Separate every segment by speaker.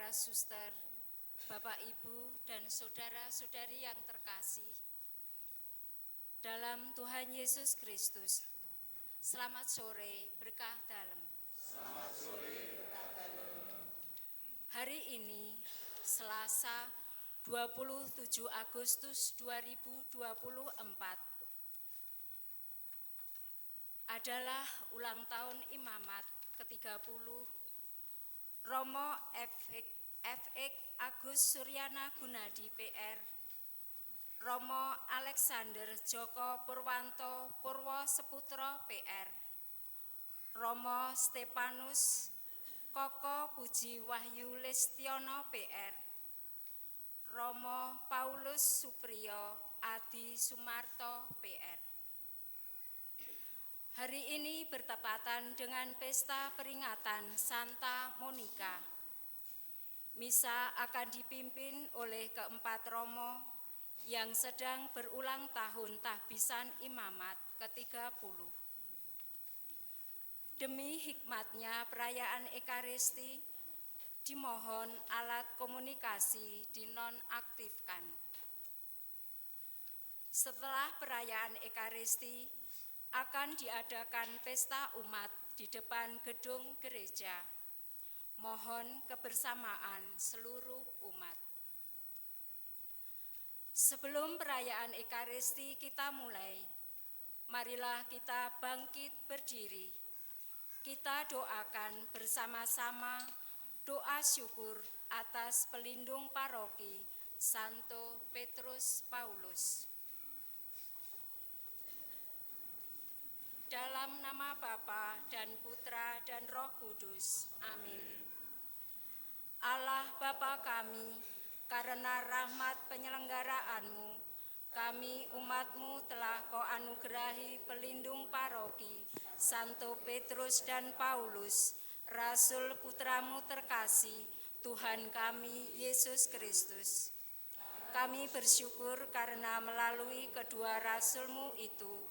Speaker 1: para suster, Bapak Ibu dan saudara-saudari yang terkasih dalam Tuhan Yesus Kristus. Selamat sore, berkah dalam.
Speaker 2: Selamat sore, berkah dalam.
Speaker 1: Hari ini Selasa 27 Agustus 2024 adalah ulang tahun Imamat ke-30 Romo F.X. Agus Suryana Gunadi PR, Romo Alexander Joko Purwanto Purwo Seputro PR, Romo Stepanus Koko Puji Wahyu Listiono PR, Romo Paulus Supriyo Adi Sumarto PR. Hari ini bertepatan dengan pesta peringatan Santa Monica. Misa akan dipimpin oleh keempat romo yang sedang berulang tahun tahbisan imamat ke-30. Demi hikmatnya perayaan Ekaristi, dimohon alat komunikasi dinonaktifkan. Setelah perayaan Ekaristi, akan diadakan pesta umat di depan gedung gereja. Mohon kebersamaan seluruh umat. Sebelum perayaan Ekaristi kita mulai, marilah kita bangkit berdiri. Kita doakan bersama-sama doa syukur atas pelindung paroki Santo Petrus Paulus. Dalam nama Bapa dan Putra dan Roh Kudus. Amin. Allah Bapa kami, karena rahmat penyelenggaraanmu, kami umat-Mu telah Kau anugerahi pelindung paroki Santo Petrus dan Paulus, Rasul Putra-Mu terkasih, Tuhan kami Yesus Kristus. Kami bersyukur karena melalui kedua Rasul-Mu itu,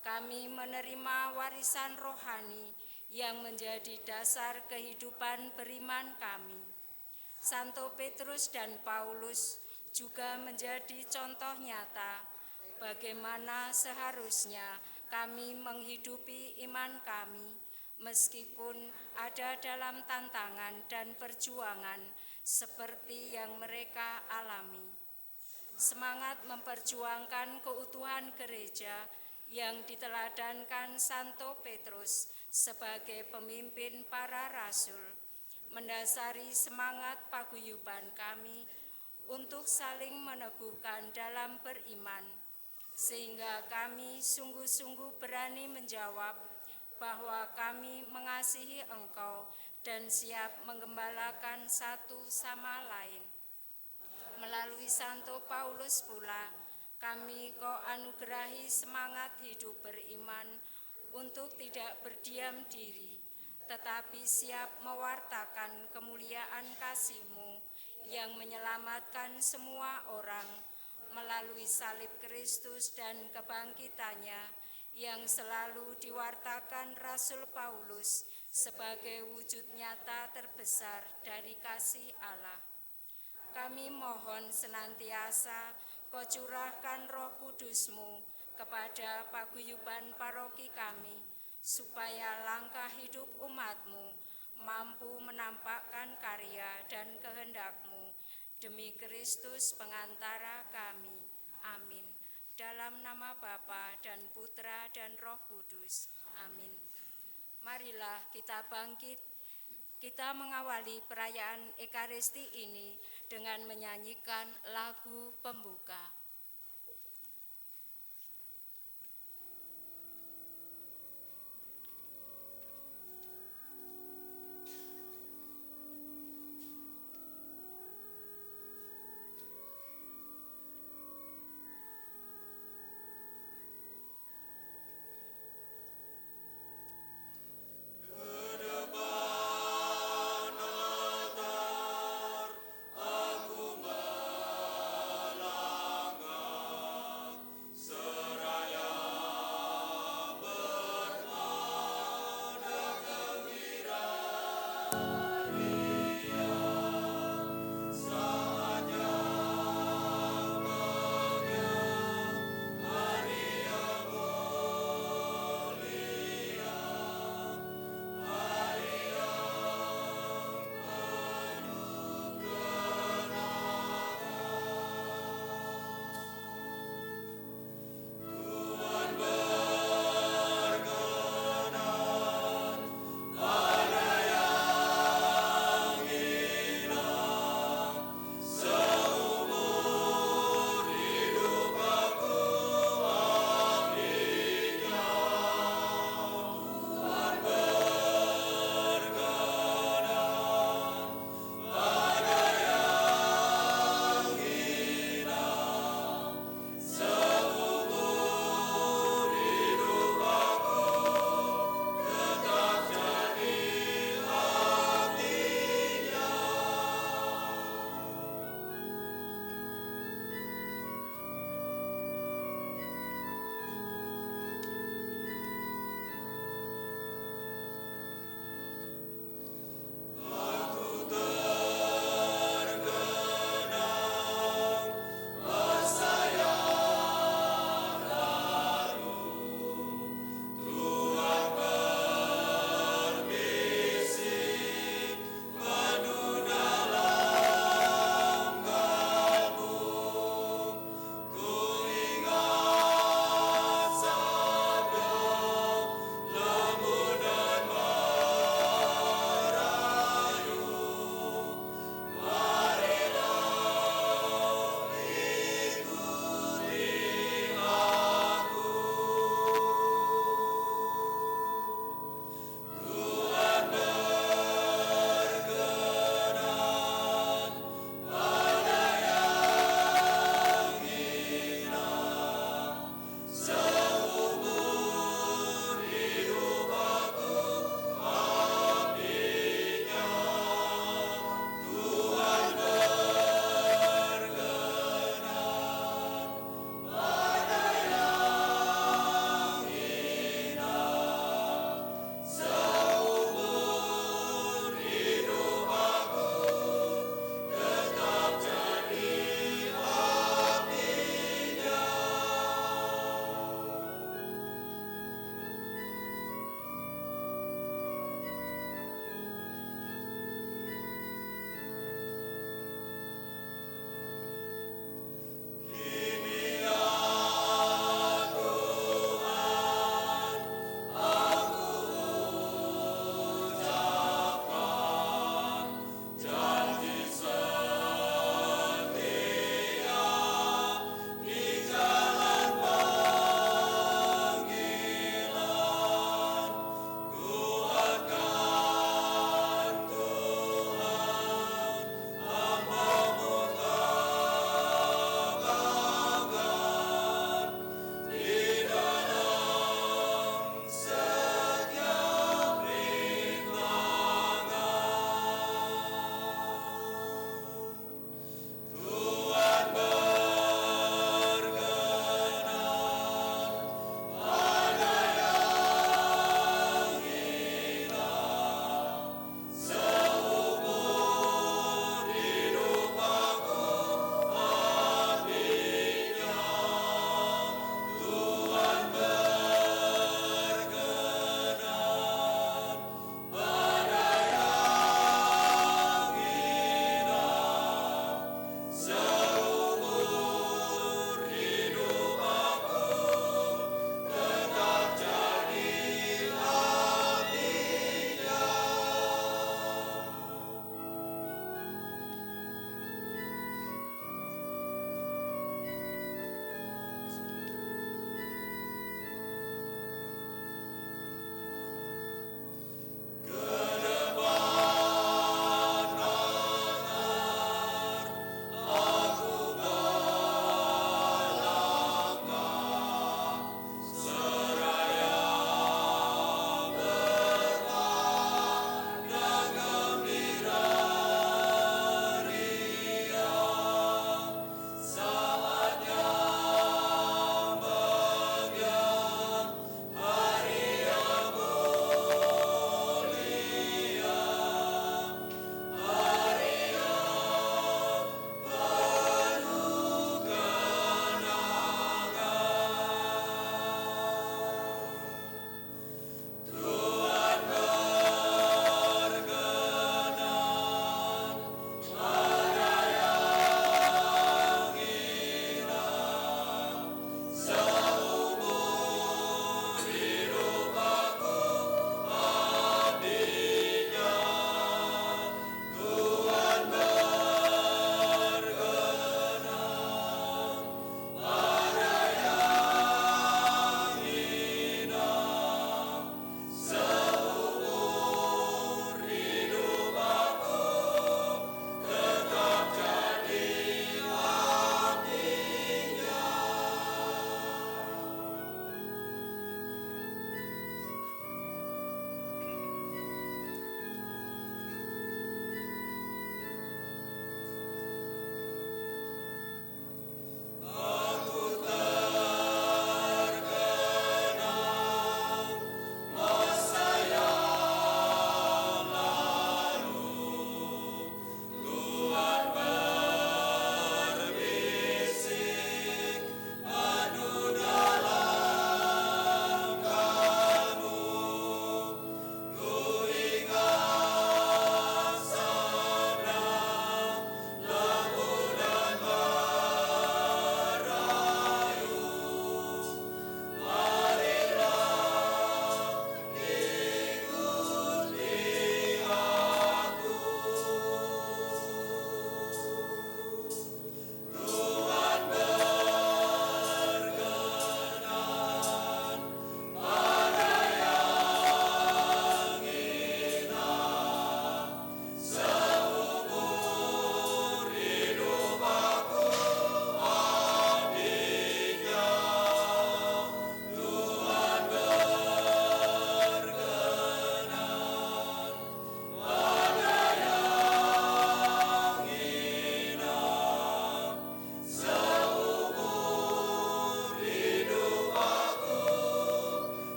Speaker 1: kami menerima warisan rohani yang menjadi dasar kehidupan beriman kami. Santo Petrus dan Paulus juga menjadi contoh nyata bagaimana seharusnya kami menghidupi iman kami meskipun ada dalam tantangan dan perjuangan seperti yang mereka alami. Semangat memperjuangkan keutuhan gereja yang diteladankan Santo Petrus sebagai pemimpin para rasul, mendasari semangat paguyuban kami untuk saling meneguhkan dalam beriman, sehingga kami sungguh-sungguh berani menjawab bahwa kami mengasihi Engkau dan siap menggembalakan satu sama lain. Melalui Santo Paulus pula, kami Kau anugerahi semangat hidup beriman untuk tidak berdiam diri, tetapi siap mewartakan kemuliaan kasih-Mu yang menyelamatkan semua orang melalui salib Kristus dan kebangkitannya yang selalu diwartakan Rasul Paulus sebagai wujud nyata terbesar dari kasih Allah. Kami mohon senantiasa Kau curahkan Roh Kudus-Mu kepada paguyuban paroki kami, supaya langkah hidup umat-Mu mampu menampakkan karya dan kehendak-Mu demi Kristus pengantara kami. Amin. Dalam nama Bapa dan Putra dan Roh Kudus. Amin. Marilah kita bangkit. Kita mengawali perayaan Ekaristi ini dengan menyanyikan lagu pembuka.
Speaker 2: Aku melangkah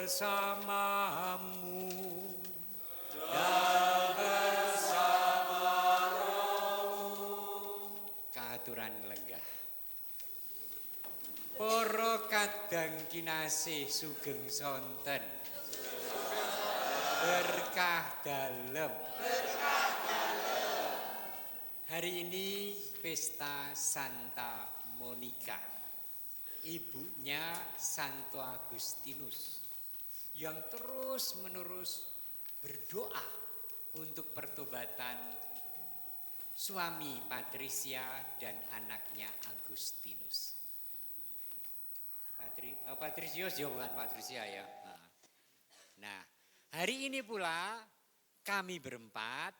Speaker 3: bersamamu. Kaaturan lenggah. Para kadang kinasih sugeng sonten. Berkah dalem. Hari ini pesta Santa Monica. Ibunya Santo Agustinus yang terus-menerus berdoa untuk pertobatan suami Patricia dan anaknya Agustinus. Patricius ya, bukan Patricia ya. Nah, hari ini pula kami berempat,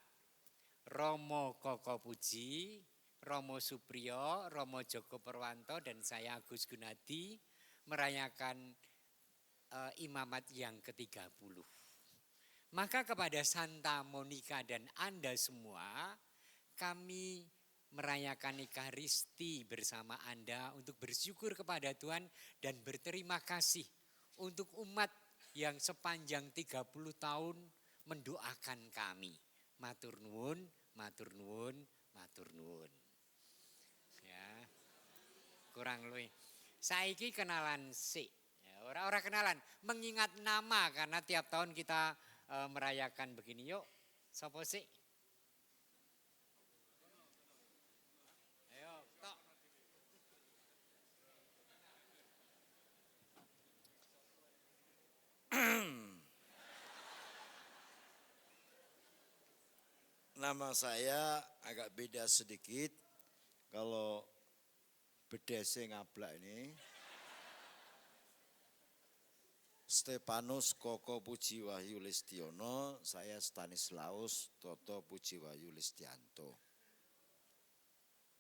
Speaker 3: Romo Koko Puji, Romo Supriyo, Romo Joko Perwanto, dan saya Agus Gunadi merayakan imamat yang ke-30. Maka kepada Santa Monica dan Anda semua, kami merayakan Ekaristi bersama Anda untuk bersyukur kepada Tuhan dan berterima kasih untuk umat yang sepanjang 30 tahun mendoakan kami. Matur nuwun, matur nuwun, matur nuwun. Ya. Kurang luwih. Saiki kenalan sik. Ya, ora kenalan, mengingat nama karena tiap tahun kita merayakan begini. Yuk, sapa sik? Ayo, tok.
Speaker 4: Nama saya agak beda sedikit. Kalau bedese ngablak ini. Stepanus Koko Puji Wahyu Listiono, saya Stanislaus Toto Puji Wahyu Listianto.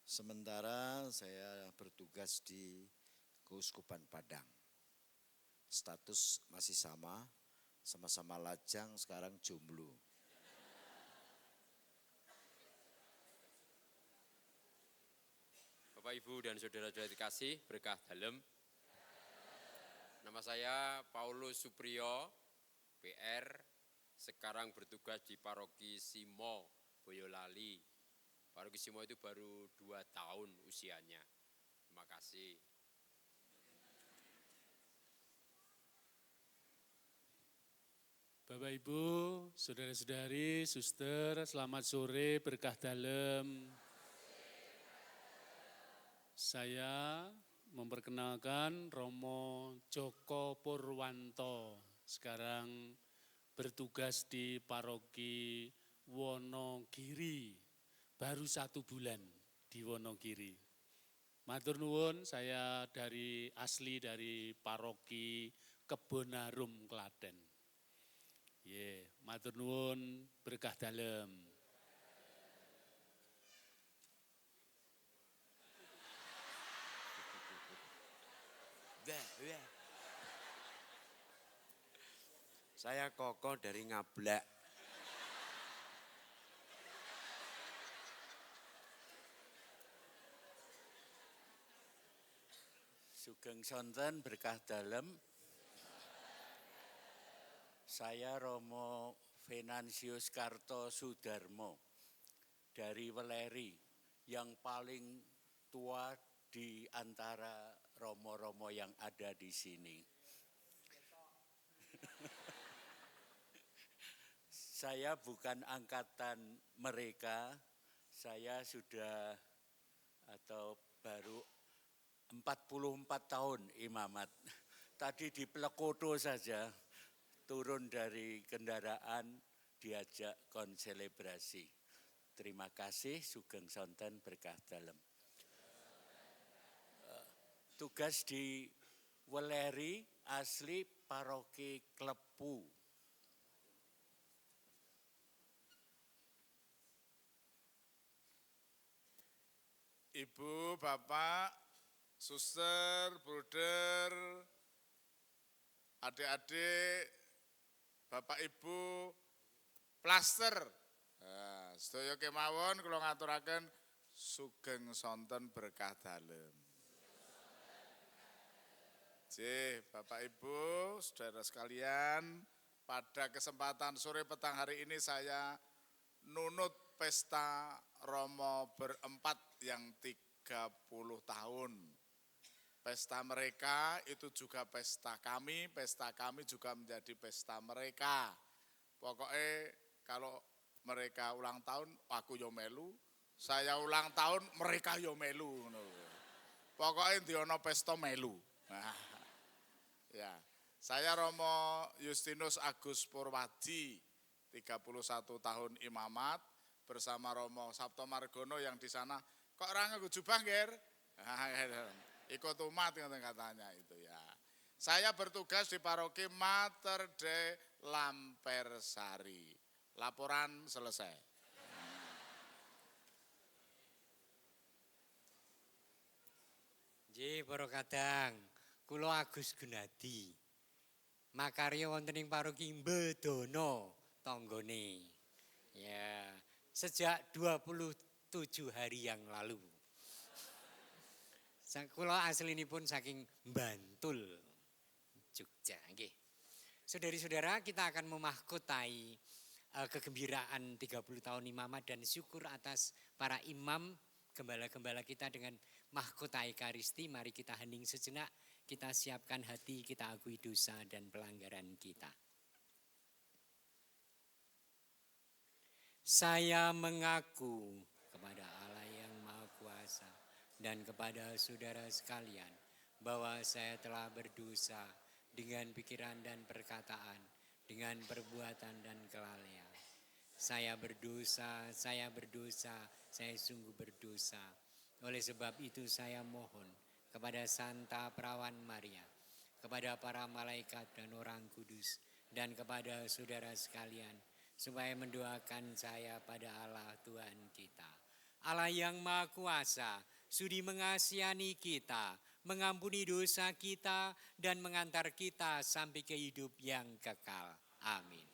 Speaker 4: Sementara saya bertugas di Keuskupan Padang. Status masih sama-sama lajang, sekarang jomblo.
Speaker 5: Bapak, Ibu, dan saudara-saudara dikasih, berkah dalem. Nama saya Paulus Supriyo, PR, sekarang bertugas di Paroki Simo, Boyolali. Paroki Simo itu baru 2 tahun usianya. Terima kasih.
Speaker 6: Bapak Ibu, saudara-saudari, suster, selamat sore, berkah dalem. Saya memperkenalkan Romo Joko Purwanto, sekarang bertugas di Paroki Wonogiri, baru 1 bulan di Wonogiri. Matur nuwun, saya asli dari Paroki Kebonarum, Klaten. Matur nuwun, berkah dalem.
Speaker 4: Saya Koko dari Ngablak.
Speaker 7: Sugeng sonten berkah dalem. Saya Romo Venansius Karto Sudarmo dari Weleri, yang paling tua di antara romo-romo yang ada di sini. Saya bukan angkatan mereka, saya sudah atau baru 44 tahun imamat. Tadi di Plekoto saja, turun dari kendaraan, diajak konselebrasi. Terima kasih, sugeng sonten berkah dalem. Tugas di Weleri, asli Paroki Klepu.
Speaker 8: Ibu, Bapak, suster, bruder, adik-adik, Bapak Ibu, plaster. Sedaya kemawon kula ngaturaken sugeng sonten berkah dalem. Bapak Ibu, saudara sekalian, pada kesempatan sore petang hari ini saya nunut pesta Romo berempat yang 30 tahun. Pesta mereka itu juga pesta kami juga menjadi pesta mereka. Pokoknya kalau mereka ulang tahun, aku yo melu, saya ulang tahun, mereka yo melu. Pokoknya diono pesta melu. Nah, ya, saya Romo Justinus Agus Purwadi, 31 tahun imamat, bersama Romo Sabto Margono yang di sana, kok orang nganggo jubah, Ger? Ikut umat katanya itu ya. Saya bertugas di paroki Mater Dei Lampersari. Laporan selesai.
Speaker 3: Nggih, para kadang, kula Agus Gunadi. Makarya wonten ing paroki Mbedono tanggane. Ya, sejak 27 hari yang lalu. Kula aslinipun saking Bantul, Jogja nggih. Saudari-saudara, kita akan memahkotai kegembiraan 30 tahun imamat dan syukur atas para imam gembala-gembala kita dengan mahkota Ekaristi. Mari kita hening sejenak, kita siapkan hati, kita akui dosa dan pelanggaran kita. Saya mengaku kepada Allah yang Maha Kuasa dan kepada saudara sekalian bahwa saya telah berdosa dengan pikiran dan perkataan, dengan perbuatan dan kelalaian. Saya berdosa, saya sungguh berdosa. Oleh sebab itu saya mohon kepada Santa Perawan Maria, kepada para malaikat dan orang kudus, dan kepada saudara sekalian, supaya mendoakan saya pada Allah Tuhan kita. Allah yang Maha Kuasa, sudi mengasihani kita, mengampuni dosa kita, dan mengantar kita sampai ke hidup yang kekal. Amin.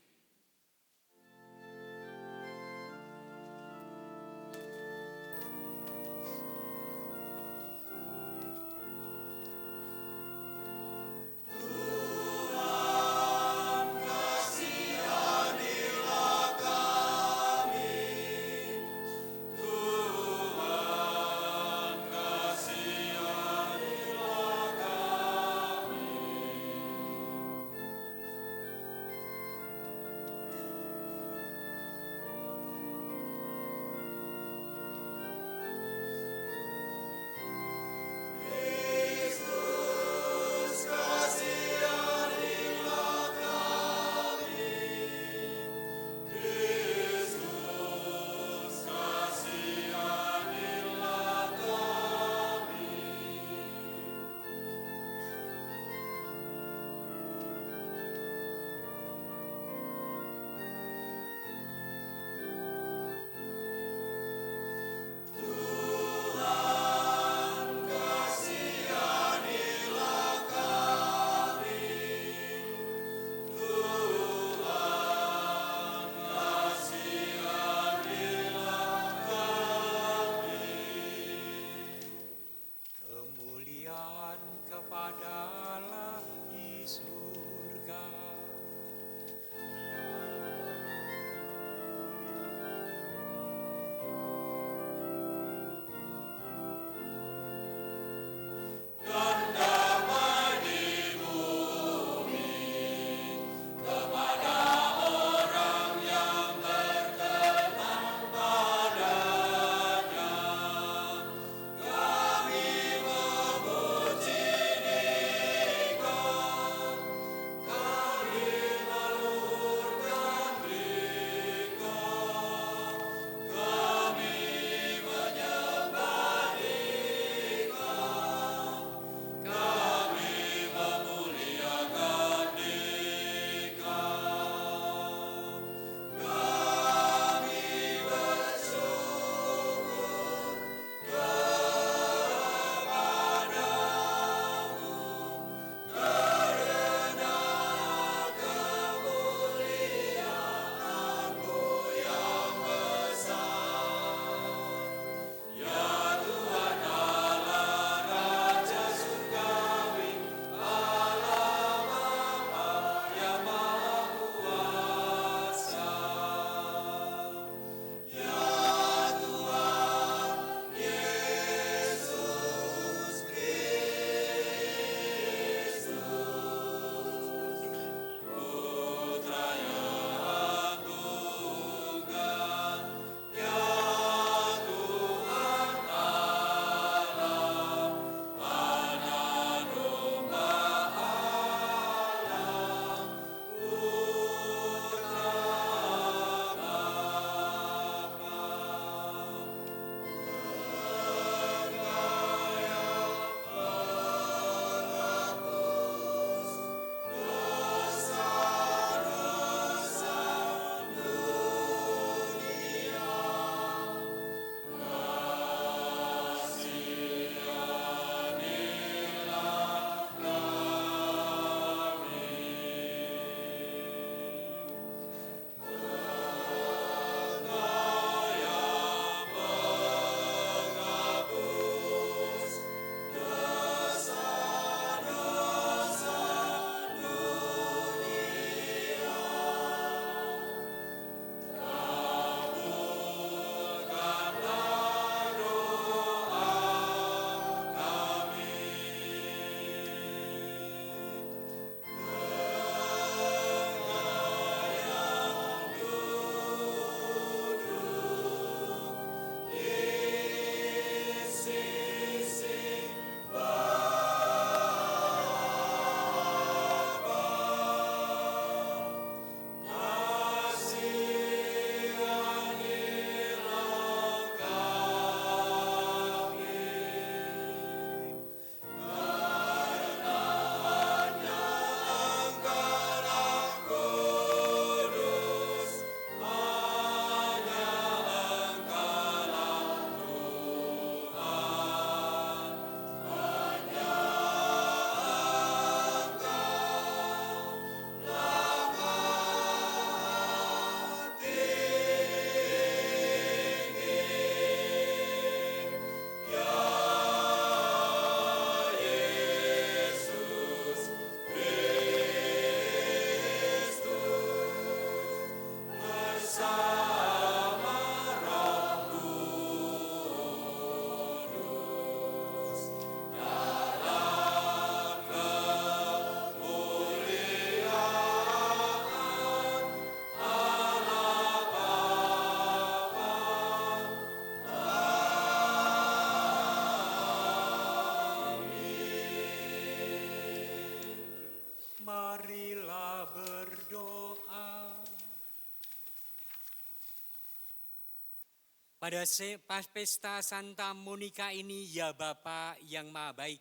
Speaker 3: Pas pesta Santa Monica ini, ya Bapa yang Maha Baik,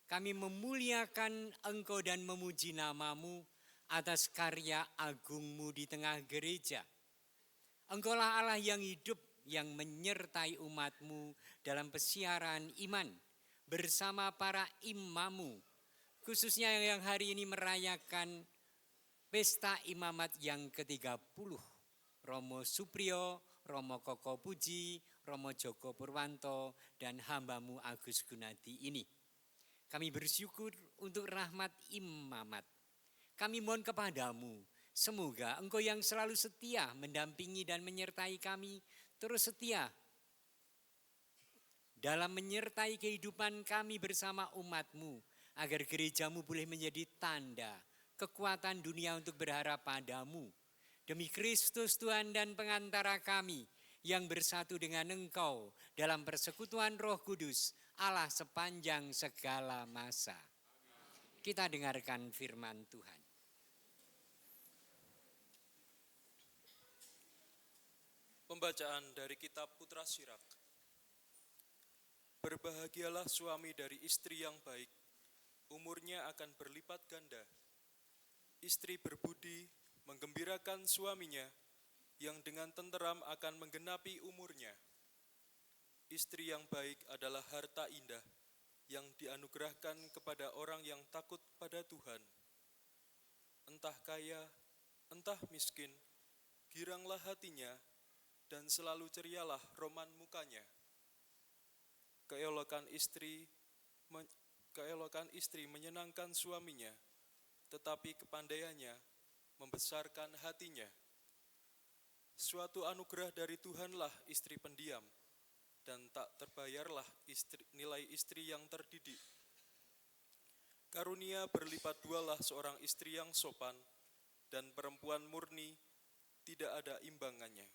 Speaker 3: kami memuliakan Engkau dan memuji nama-Mu atas karya agungmu di tengah gereja. Engkaulah Allah yang hidup, yang menyertai umat-Mu dalam pesiaran iman bersama para imam-Mu, khususnya yang hari ini merayakan pesta imamat yang ke-30, Romo Supriyo, Romo Koko Puji, Romo Joko Purwanto, dan hamba-Mu Agus Gunadi ini. Kami bersyukur untuk rahmat imamat. Kami mohon kepadamu, semoga Engkau yang selalu setia mendampingi dan menyertai kami, terus setia dalam menyertai kehidupan kami bersama umat-Mu, agar gereja-Mu boleh menjadi tanda kekuatan dunia untuk berharap padamu. Demi Kristus Tuhan dan pengantara kami yang bersatu dengan Engkau dalam persekutuan Roh Kudus, Allah sepanjang segala masa. Kita dengarkan firman Tuhan.
Speaker 9: Pembacaan dari kitab Putra Sirak. Berbahagialah suami dari istri yang baik, umurnya akan berlipat ganda. Istri berbudi menggembirakan suaminya, yang dengan tenteram akan menggenapi umurnya. Istri yang baik adalah harta indah, yang dianugerahkan kepada orang yang takut pada Tuhan. Entah kaya, entah miskin, giranglah hatinya, dan selalu cerialah roman mukanya. Keelokan istri menyenangkan suaminya, tetapi kepandaiannya membesarkan hatinya. Suatu anugerah dari Tuhanlah istri pendiam, dan tak terbayarlah nilai istri yang terdidik. Karunia berlipat dualah seorang istri yang sopan, dan perempuan murni tidak ada imbangannya.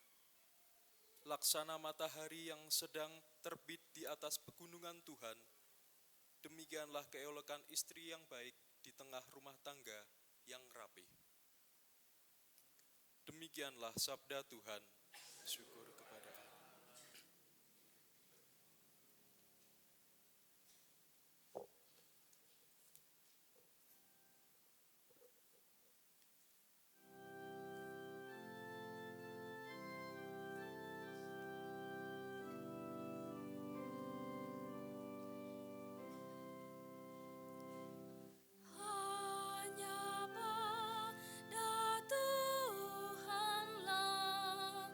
Speaker 9: Laksana matahari yang sedang terbit di atas pegunungan Tuhan, demikianlah keelokan istri yang baik di tengah rumah tangga yang rapi. Demikianlah sabda Tuhan. Syukur kepada Allah.
Speaker 2: Hanya pada Tuhanlah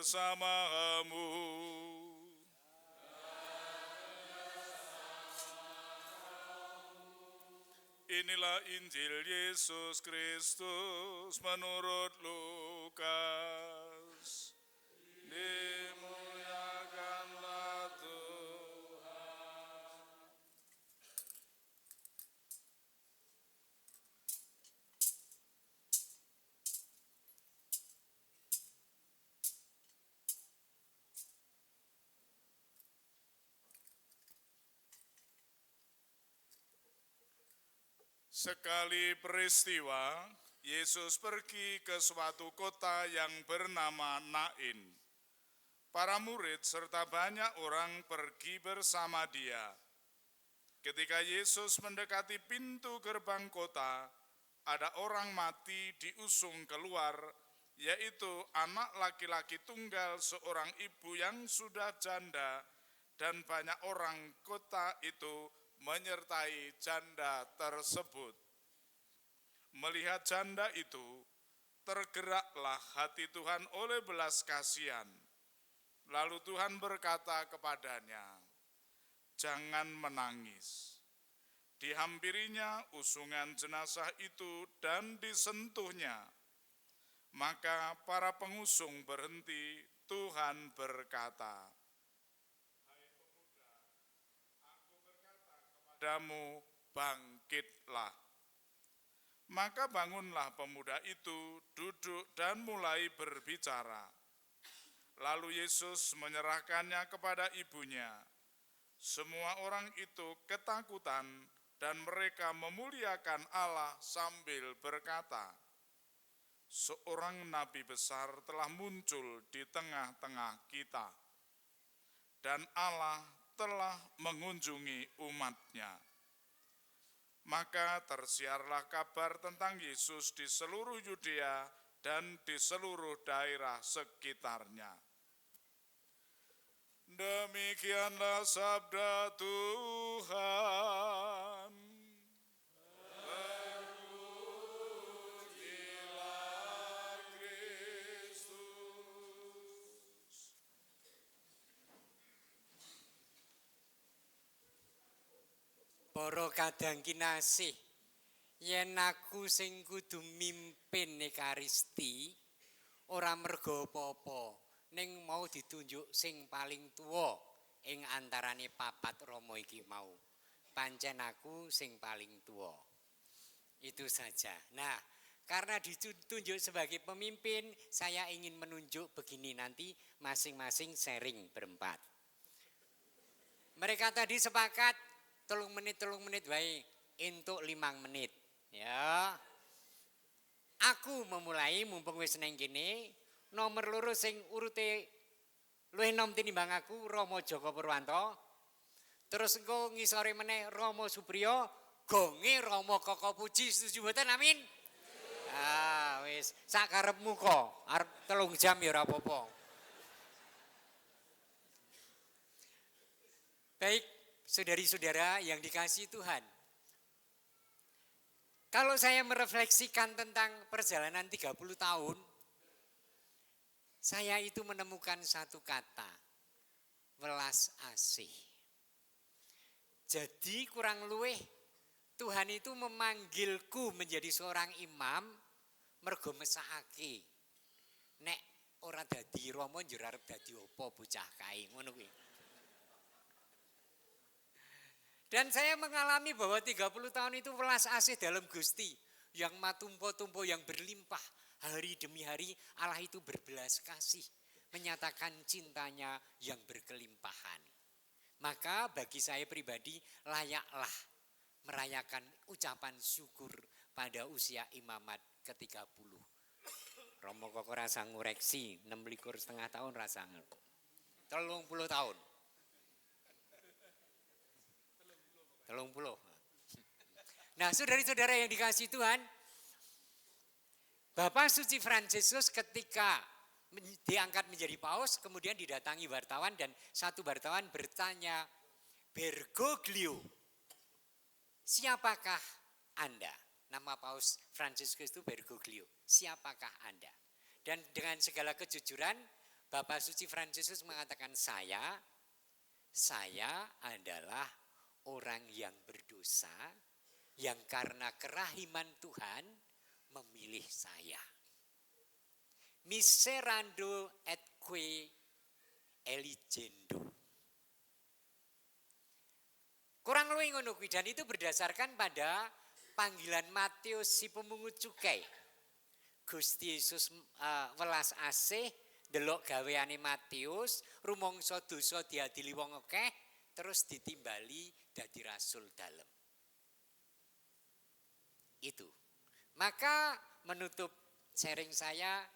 Speaker 8: bersamamu. Inilah Injil Yesus Kristus menurut Lukas. Dimuliakanlah Tuhan. Sekali peristiwa, Yesus pergi ke suatu kota yang bernama Nain. Para murid serta banyak orang pergi bersama dia. Ketika Yesus mendekati pintu gerbang kota, ada orang mati diusung keluar, yaitu anak laki-laki tunggal seorang ibu yang sudah janda, dan banyak orang kota itu menyertai janda tersebut. Melihat janda itu, tergeraklah hati Tuhan oleh belas kasihan. Lalu Tuhan berkata kepadanya, "Jangan menangis." Dihampirinya usungan jenazah itu dan disentuhnya. Maka para pengusung berhenti. Tuhan berkata, "Hai pemuda, aku berkata kepadamu, bangkitlah." Maka bangunlah pemuda itu, duduk dan mulai berbicara. Lalu Yesus menyerahkannya kepada ibunya. Semua orang itu ketakutan dan mereka memuliakan Allah sambil berkata, "Seorang nabi besar telah muncul di tengah-tengah kita, dan Allah telah mengunjungi umat-Nya." Maka tersiarlah kabar tentang Yesus di seluruh Yudea dan di seluruh daerah sekitarnya. Demikianlah sabda Tuhan. Terpujilah Kristus.
Speaker 3: Para kadang kinasih, yen aku sing kudu mimpin Ekaristi, ora mergo apa-apa, ning mau ditunjuk sing paling tuwa ing antarane papat Rama iki mau. Pancen aku sing paling tuwa. Itu saja. Nah, karena ditunjuk sebagai pemimpin, saya ingin menunjuk begini nanti masing-masing sharing berempat. Mereka tadi sepakat 3 menit wae entuk 5 menit. Ya. Aku memulai mumpung wis neng kene, nomor loro sing urute luwih enom tinimbang aku Rama Joko Purwanto. Terus engko ngisore meneh Rama Supriyo, gonge Rama Koko Puji. Setuju mboten? Amin. Ah, wis sak karepmu kok. Arep 3 jam ya ora apa-apa. Baik, saudari-saudara yang dikasihi Tuhan. Kalau saya merefleksikan tentang perjalanan 30 tahun, saya itu menemukan satu kata, welas asih. Jadi kurang luwih Tuhan itu memanggilku menjadi seorang imam mergo mesakake. Nek ora dadi Rama njur arep dadi apa bocah kae, ngono kuwi. Dan saya mengalami bahwa 30 tahun itu welas asih dalam Gusti. Yang matumpo-tumpo yang berlimpah. Hari demi hari Allah itu berbelas kasih. Menyatakan cintanya yang berkelimpahan. Maka bagi saya pribadi layaklah merayakan ucapan syukur pada usia imamat ke-30. Romo kok rasa ngoreksi 26,5 tahun rasa 30 tahun. 30. Nah, saudara-saudara yang dikasihi Tuhan, Bapak Suci Fransiskus ketika diangkat menjadi paus, kemudian didatangi wartawan dan satu wartawan bertanya, "Bergoglio, siapakah Anda?" Nama Paus Fransiskus itu Bergoglio, siapakah Anda? Dan dengan segala kejujuran, Bapak Suci Fransiskus mengatakan saya adalah orang yang berdosa yang karena kerahiman Tuhan memilih saya. Miserando etque eligendo. Kurang luwih ngono kuwi, dan itu berdasarkan pada panggilan Matius si pemungut cukai. Gusti Yesus welas asih delok gaweane Matius, rumangsa dosa diadili wong akeh, terus ditimbali dadi rasul dalem. Itu. Maka menutup sharing saya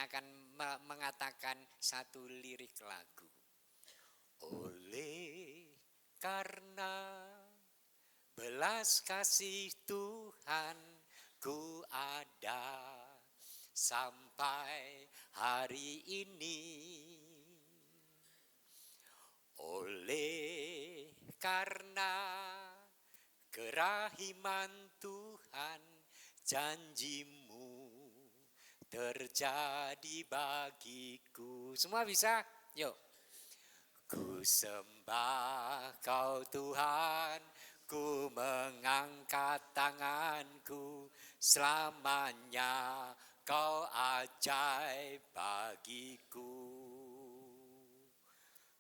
Speaker 3: akan mengatakan satu lirik lagu. Oleh karena belas kasih Tuhan ku ada sampai hari ini. Oleh karena kerahiman Tuhan janjimu terjadi bagiku. Semua bisa? Yuk. Ku sembah kau Tuhan, ku mengangkat tanganku, selamanya kau ajaib bagiku.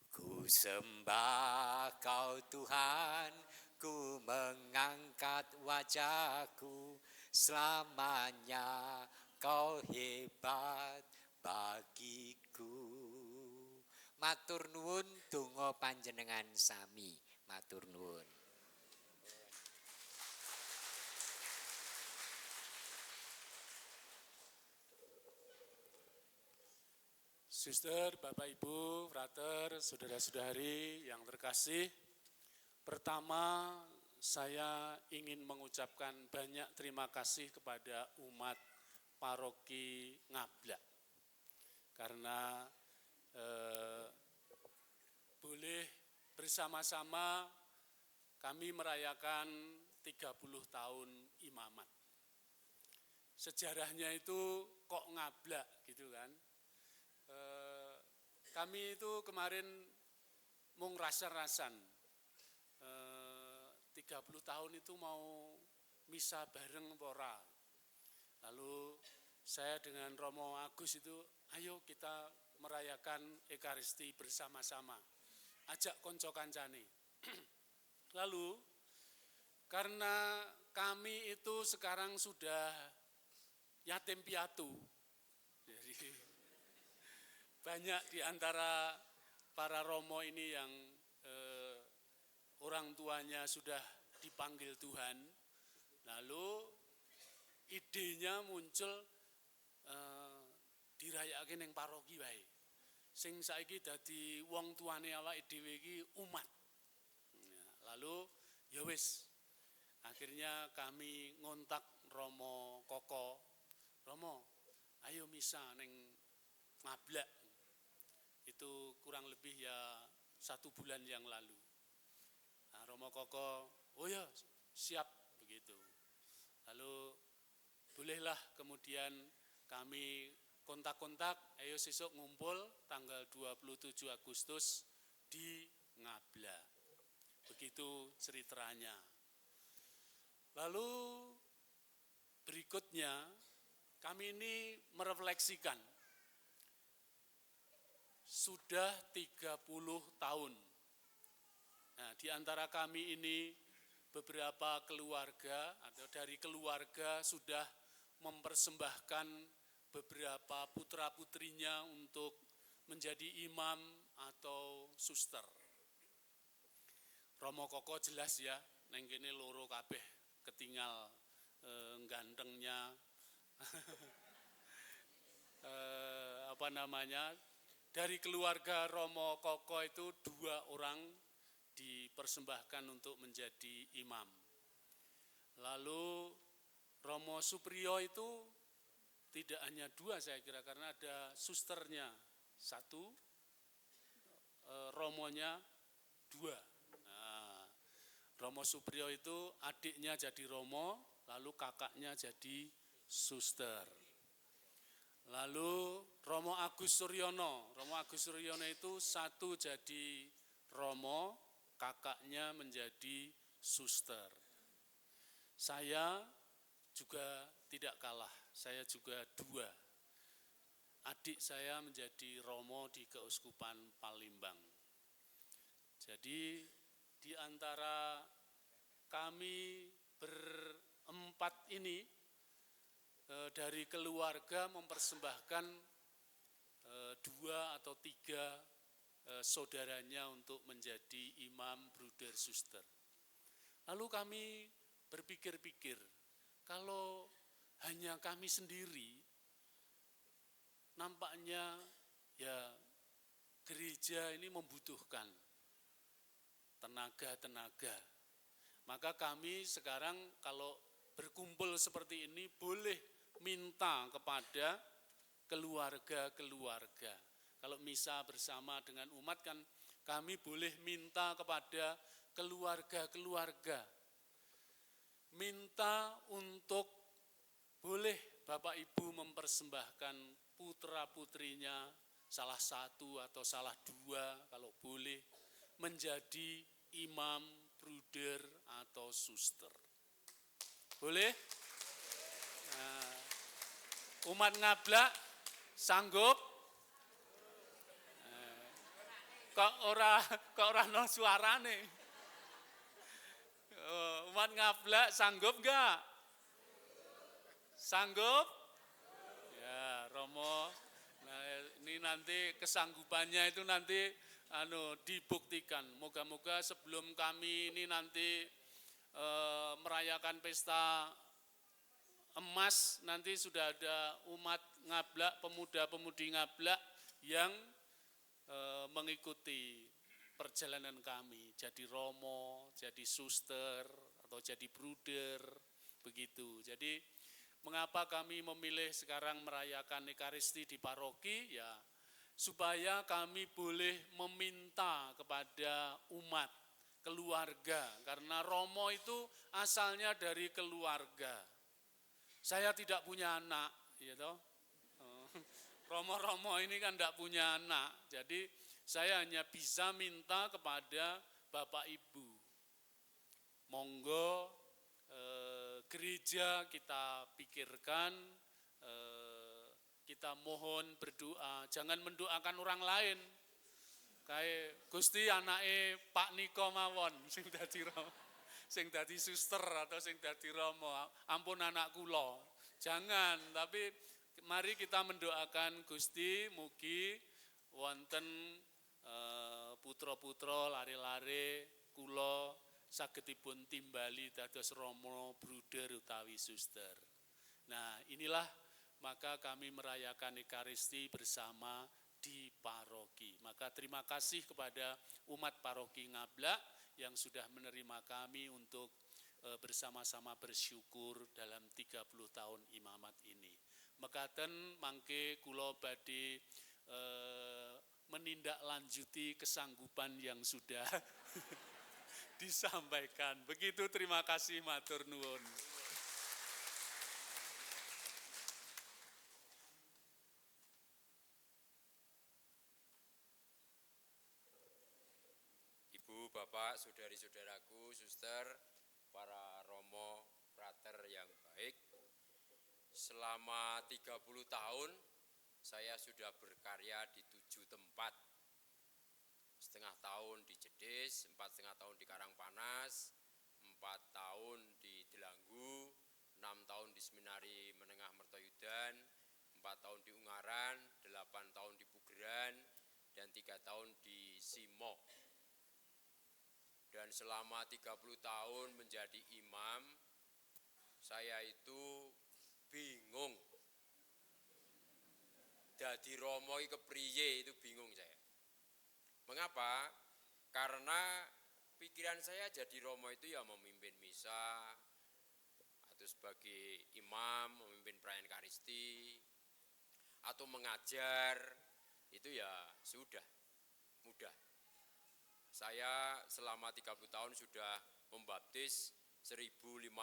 Speaker 3: Ku sembah kau Tuhan, ku mengangkat wajahku, selamanya kau hebat bagiku. Matur nuwun donga panjenengan sami. Matur nuwun.
Speaker 6: Suster, Bapak Ibu, frater, saudara-saudari yang terkasih. Pertama, saya ingin mengucapkan banyak terima kasih kepada umat Paroki Ngablak. Karena boleh bersama-sama kami merayakan 30 tahun imamat. Sejarahnya itu kok ngablak gitu kan. Kami itu kemarin mung rasan-rasan 30 tahun itu mau misa bareng pora. Lalu saya dengan Romo Agus itu, ayo kita merayakan Ekaristi bersama-sama. Ajak konco kancane. Lalu karena kami itu sekarang sudah yatim piatu. Jadi banyak di antara para romo ini yang orang tuanya sudah dipanggil Tuhan. Lalu idenya muncul dirayakake ning paroki wae. Sing saiki dadi wong tuane awake dhewe iki umat. Lalu ya wis. Akhirnya kami ngontak Romo Koko. Romo, ayo misa ning Ngablak. Itu kurang lebih ya 1 bulan yang lalu. Nah, Romo Koko, oh ya siap begitu. Lalu bolehlah kemudian kami kontak-kontak, ayo sesuk ngumpul tanggal 27 Agustus di Ngablak. Begitu ceritanya. Lalu berikutnya kami ini merefleksikan sudah 30 tahun. Nah, di antara kami ini beberapa keluarga atau dari keluarga sudah mempersembahkan beberapa putra-putrinya untuk menjadi imam atau suster. Romo Koko jelas ya, neng kene loro kabeh ketinggal gantengnya dari keluarga Romo Koko itu 2 orang dipersembahkan untuk menjadi imam. Lalu Romo Supriyo itu tidak hanya 2 saya kira, karena ada susternya 1, romonya 2. Nah, Romo Supriyo itu adiknya jadi romo, lalu kakaknya jadi suster. Lalu Romo Agus Suryono. Romo Agus Suryono itu satu jadi Romo, kakaknya menjadi suster. Saya juga tidak kalah, saya juga dua. Adik saya menjadi Romo di Keuskupan Palembang. Jadi di antara kami berempat ini dari keluarga mempersembahkan dua atau tiga saudaranya untuk menjadi imam, bruder, suster. Lalu kami berpikir-pikir, kalau hanya kami sendiri, nampaknya ya gereja ini membutuhkan tenaga-tenaga. Maka kami sekarang kalau berkumpul seperti ini boleh minta kepada keluarga-keluarga. Kalau misa bersama dengan umat kan kami boleh minta kepada keluarga-keluarga. Minta untuk boleh Bapak Ibu mempersembahkan putra-putrinya, salah satu atau salah dua kalau boleh, menjadi imam, bruder, atau suster. Boleh? Nah, umat Ngablak sanggup? Kok ora no suarane? Umat Ngablak sanggup enggak? Sanggup? Ya, Romo. Nah, ini nanti kesanggupannya itu nanti dibuktikan. Moga-moga sebelum kami ini nanti merayakan pesta emas, nanti sudah ada umat Ngablak, pemuda-pemudi Ngablak yang mengikuti perjalanan kami. Jadi Romo, jadi suster, atau jadi bruder, begitu. Jadi mengapa kami memilih sekarang merayakan Ekaristi di paroki? Ya, supaya kami boleh meminta kepada umat, keluarga. Karena Romo itu asalnya dari keluarga. Saya tidak punya anak, ya toh. Romo-romo ini kan tidak punya anak. Jadi saya hanya bisa minta kepada Bapak Ibu. Monggo gereja kita pikirkan, kita mohon berdoa, jangan mendoakan orang lain. Kayak Gusti anake Pak Niko mawon sing dadi suster atau sing dadi Romo, ampun anak kula. Jangan, tapi mari kita mendoakan Gusti mugi wonten putra-putra lare-lare kula sagedipun timbali dados Romo, bruder utawi suster. Nah, inilah maka kami merayakan Ekaristi bersama di paroki. Maka terima kasih kepada umat paroki Ngablak yang sudah menerima kami untuk bersama-sama bersyukur dalam 30 tahun imamat ini. Mekaten mangke kula badhe menindaklanjuti kesanggupan yang sudah disampaikan. Begitu, terima kasih, matur nuwun.
Speaker 5: Ibu, Bapak, saudari-saudaraku, suster, para Romo, frater yang baik. Selama 30 tahun saya sudah berkarya di 7 tempat. Setengah tahun di Jedes, 4,5 tahun di Karangpanas, 4 tahun di Delanggu, 6 tahun di Seminari Menengah Mertoyudan, 4 tahun di Ungaran, 8 tahun di Pugeran, dan 3 tahun di Simo. Dan selama 30 tahun menjadi imam, saya itu bingung. Dadi Romo kepriye itu bingung saya. Mengapa? Karena pikiran saya jadi Romo itu ya memimpin misa, atau sebagai imam, memimpin perayaan Ekaristi, atau mengajar, itu ya sudah, mudah. Saya selama 30 tahun sudah membaptis 1056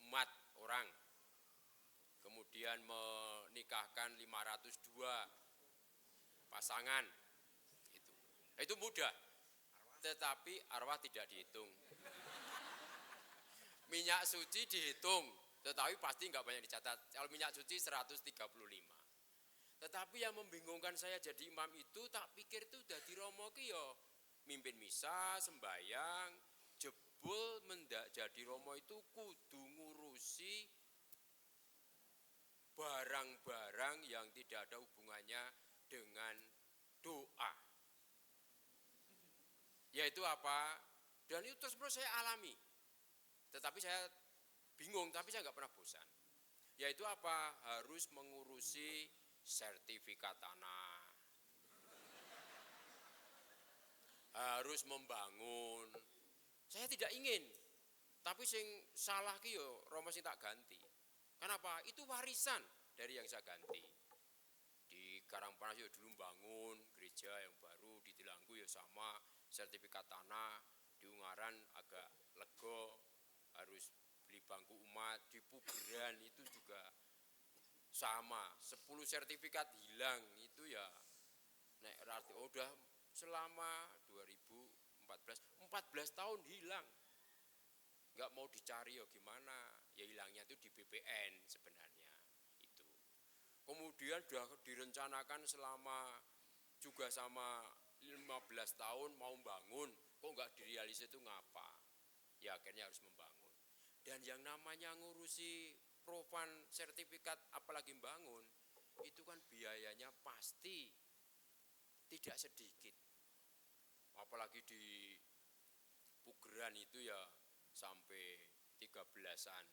Speaker 5: umat orang. kemudian menikahkan 502 pasangan. Itu mudah, tetapi arwah tidak dihitung. Minyak suci dihitung, tetapi pasti nggak banyak dicatat. Kalau minyak suci 135. Tetapi yang membingungkan saya jadi imam itu, tak pikir itu dadi romo ki ya mimpin misa, sembayang, jebul mendak jadi romo itu kudu ngurusi barang-barang yang tidak ada hubungannya dengan doa. Yaitu apa? Dan itu terus saya alami. Tetapi saya bingung, tapi saya nggak pernah bosan. Yaitu apa? Harus mengurusi sertifikat tanah. Harus membangun. Saya tidak ingin. Tapi sing salah ki yo romo sing tak ganti. Kenapa? Itu warisan dari yang saya ganti. Di Karangpanas yo dulu bangun gereja yang baru, di Tilanggu ya sama sertifikat tanah, di Ungaran agak lego harus beli bangku umat, di Pugeran itu juga sama 10 sertifikat hilang itu ya nek rati udah selama 2014 tahun hilang, nggak mau dicari ya gimana, ya hilangnya itu di BPN sebenarnya itu. Kemudian sudah direncanakan selama juga sama 15 tahun mau bangun, kok nggak direalisasi itu ngapa? Ya akhirnya harus membangun. Dan yang namanya ngurusi profan sertifikat apalagi bangun, itu kan biayanya pasti tidak sedikit. Apalagi di Pugeran itu ya sampai 13-an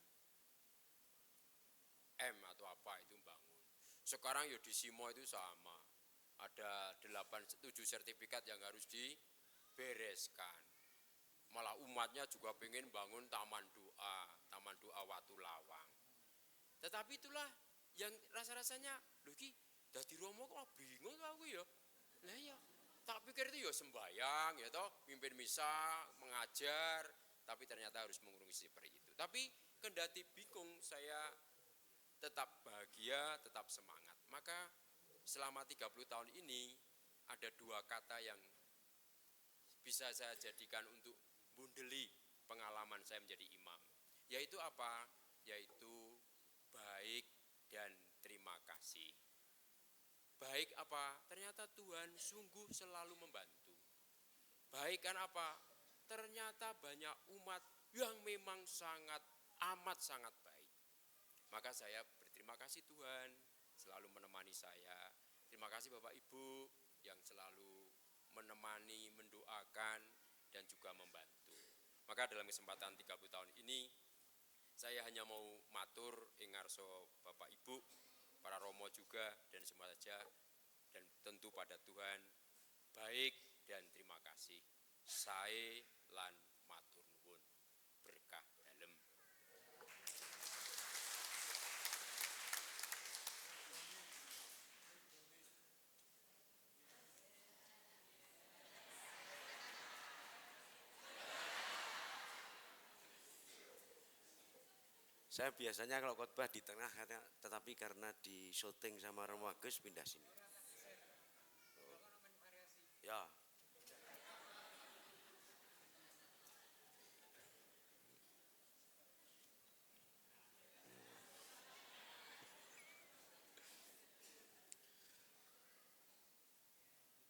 Speaker 5: M atau apa itu bangun. Sekarang ya di Simo itu sama. Ada 7 sertifikat yang harus dibereskan. Malah umatnya juga pengen bangun taman doa Watu Lawang. Tetapi itulah yang rasa-rasanya, loh ki, dadi romo kok bingung aku ya. Lah ya, tak pikir itu ya sembayang ya toh, mimpin misa, mengajar, tapi ternyata harus mengurusi seperti itu. Tapi kendati bingung, saya tetap bahagia, tetap semangat. Maka selama 30 tahun ini ada 2 kata yang bisa saya jadikan untuk bundeli pengalaman saya menjadi imam. Yaitu apa? Yaitu baik dan terima kasih. Baik apa? Ternyata Tuhan sungguh selalu membantu. Baik kan apa? Ternyata banyak umat yang memang amat sangat baik. Maka saya berterima kasih Tuhan selalu menemani saya. Terima kasih Bapak Ibu yang selalu menemani, mendoakan, dan juga membantu. Maka dalam kesempatan 30 tahun ini, saya hanya mau matur ing ngarsa Bapak Ibu, para romo juga, dan semua saja, dan tentu pada Tuhan, baik dan terima kasih. Sae lan matur nuwun, berkah dalem.
Speaker 4: Saya biasanya kalau khotbah di tengah, tetapi karena di syuting sama Romo Agus pindah sini. Ya.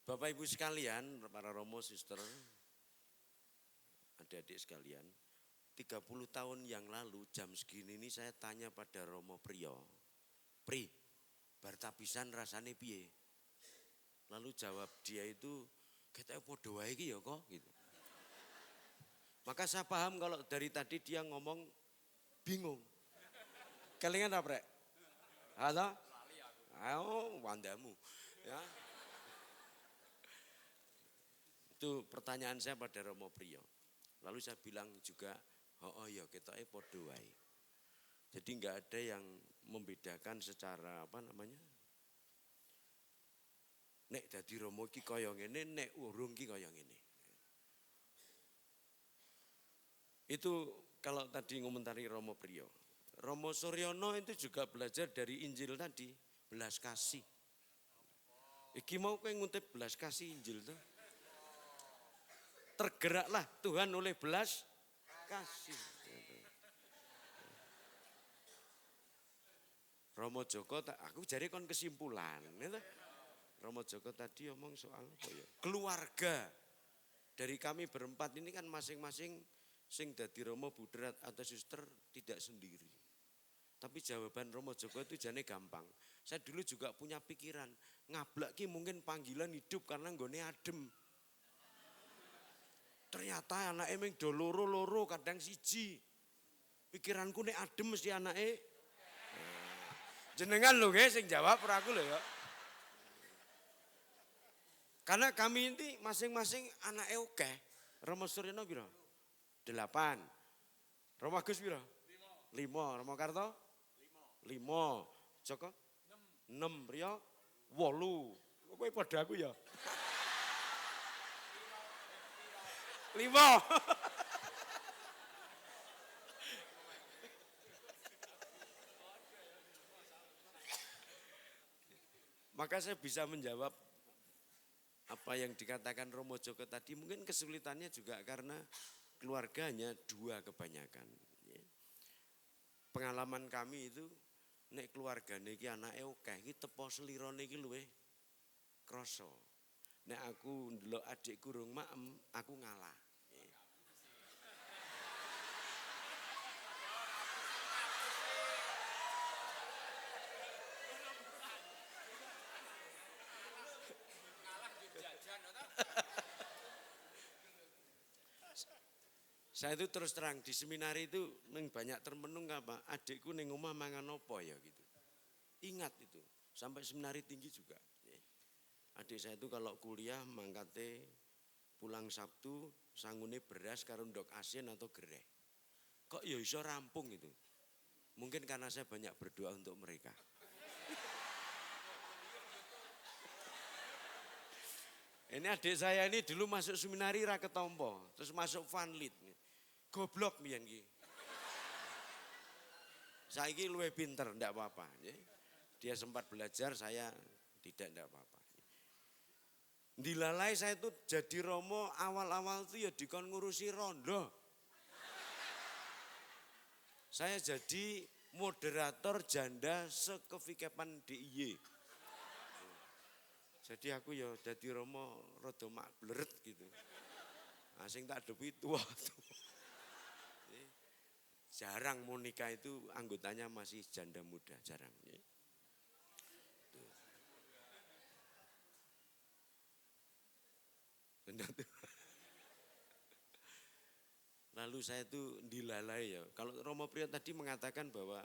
Speaker 4: Bapak Ibu sekalian, para Romo, Suster, adik-adik sekalian, 30 tahun yang lalu jam segini ini saya tanya pada Romo Priyo, Pri, bar tapisan rasane piye? Lalu jawab dia itu, katanya podo wae iki ya kok gitu. Maka saya paham kalau dari tadi dia ngomong bingung. Kelingan apa, Rek? Halo? Ayo, wandamu. Ya. Itu pertanyaan saya pada Romo Priyo. Lalu saya bilang juga, oh ya ketoknya podo wae. Jadi enggak ada yang membedakan secara apa namanya? Nek dadi romo ki kaya ngene, nek urung ki kaya ngene. Itu kalau tadi ngomentari Romo Priyo. Romo Suryono itu juga belajar dari Injil tadi, belas kasih. Iki mau kowe ngutip belas kasih Injil tuh. Tergeraklah Tuhan oleh belas kasih. Romo Joko, aku jari kon kesimpulan. Romo Joko tadi omong soal apa ya? Keluarga. Dari kami berempat ini kan masing-masing sing dadi Romo Budrat atau suster tidak sendiri. Tapi jawaban Romo Joko itu jane gampang. Saya dulu juga punya pikiran, ngablak ki mungkin panggilan hidup karena nggone adem. Ternyata anake ming do loro-loro kadang siji. Pikiranku nek adem mesti anake. Jenengan lho nggih sing jawab ora aku lho ya. Karena kami ini masing-masing anake akeh. Romo Suryono piro? 8. Romo Agus piro? 5. Romo Karto? 5. Joko? 6. Rio? 8. Kowe padha aku ya. 5. Maka saya bisa menjawab apa yang dikatakan Romo Joko tadi. Mungkin kesulitannya juga karena keluarganya 2 kebanyakan. Pengalaman kami itu nek keluargane iki anake akeh iki tepo slirone iki luwih krasa. Nek aku ndelok adikku rung maem, aku ngalah. Saya itu terus terang di seminari itu banyak termenung apa adikku ning omah mangan apa ya gitu. Ingat itu sampai seminari tinggi juga. Adik saya itu kalau kuliah mangkate pulang Sabtu sangune beras karo ndok asin atau gereh. Kok ya iso rampung itu? Mungkin karena saya banyak berdoa untuk mereka. Ini adik saya ini dulu masuk seminari ra ketompo, terus masuk Vanlit. Goblok mbiyen iki. Saiki luwih pinter ndak apa-apa, dia sempat belajar, saya tidak apa-apa. Dilalai saya itu jadi romo awal-awal itu ya dikon ngurusi rondo. Saya jadi moderator janda sekevikepan DIY. Jadi aku ya jadi romo rada mak bleret gitu. Asing tak depi tua. Jarang Monica itu anggotanya masih janda muda, jarang. Lalu saya itu dilalai ya. Kalau Romo Priyo tadi mengatakan bahwa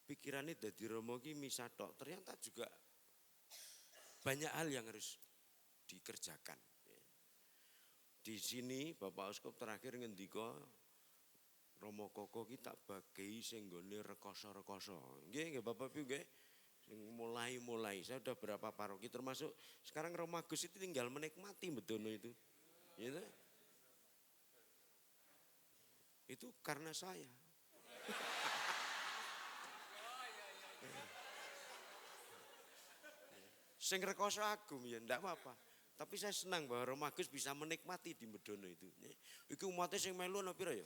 Speaker 4: pikirannya dari Romo ki misatok, ternyata juga banyak hal yang harus dikerjakan. Di sini Bapak Uskup terakhir ngendika Romo Koko kita bagai sing nggone rekoso-rekoso. Nggih, nggih Bapak Ibu nggih. Sing mulai. Saya udah berapa paroki termasuk sekarang Romo Agus itu tinggal menikmati bedono itu. Gitu. Itu karena saya. Sing rekoso aku ya ndak apa-apa. Tapi saya senang bahwa Romo Agus bisa menikmati di bedono itu. Iki umatnya sing melu ana pira ya?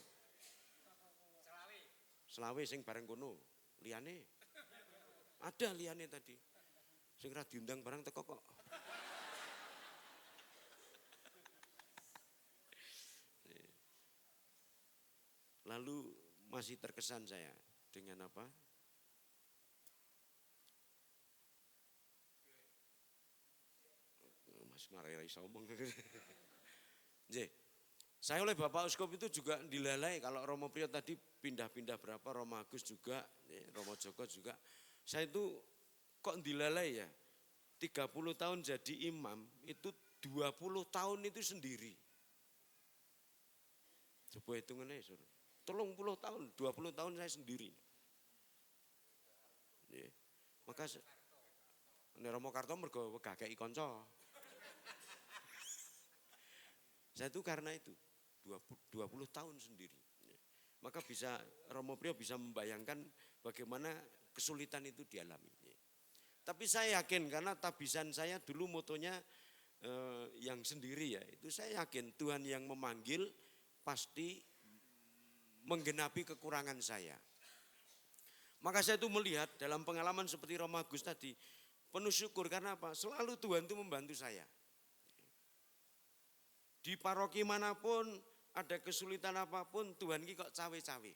Speaker 4: Selawe sing bareng kono, liyane. Ada liyane tadi. Sing ra diundang barang teko kok. Lalu masih terkesan saya dengan apa? Mas ngarai iso omong. Nggih. Saya oleh Bapak Uskup itu juga dilalai, kalau Romo Priyo tadi pindah-pindah berapa, Romo Agus juga, Romo Joko juga. Saya itu kok dilalai ya, 30 tahun jadi imam, itu 20 tahun itu sendiri. Coba hitungannya, 30 tahun, 20 tahun saya sendiri. Maka, Romo Karto mergo gagek konco. Saya itu karena itu. 20 tahun sendiri. Maka bisa Romo Priyo bisa membayangkan bagaimana kesulitan itu dialami. Tapi saya yakin karena tabisan saya dulu motonya yang sendiri ya, itu saya yakin Tuhan yang memanggil pasti menggenapi kekurangan saya. Maka saya itu melihat dalam pengalaman seperti Romo Agus tadi, penuh syukur karena apa? Selalu Tuhan itu membantu saya. Di paroki manapun ada kesulitan apapun, Tuhan ini kok cawe-cawe.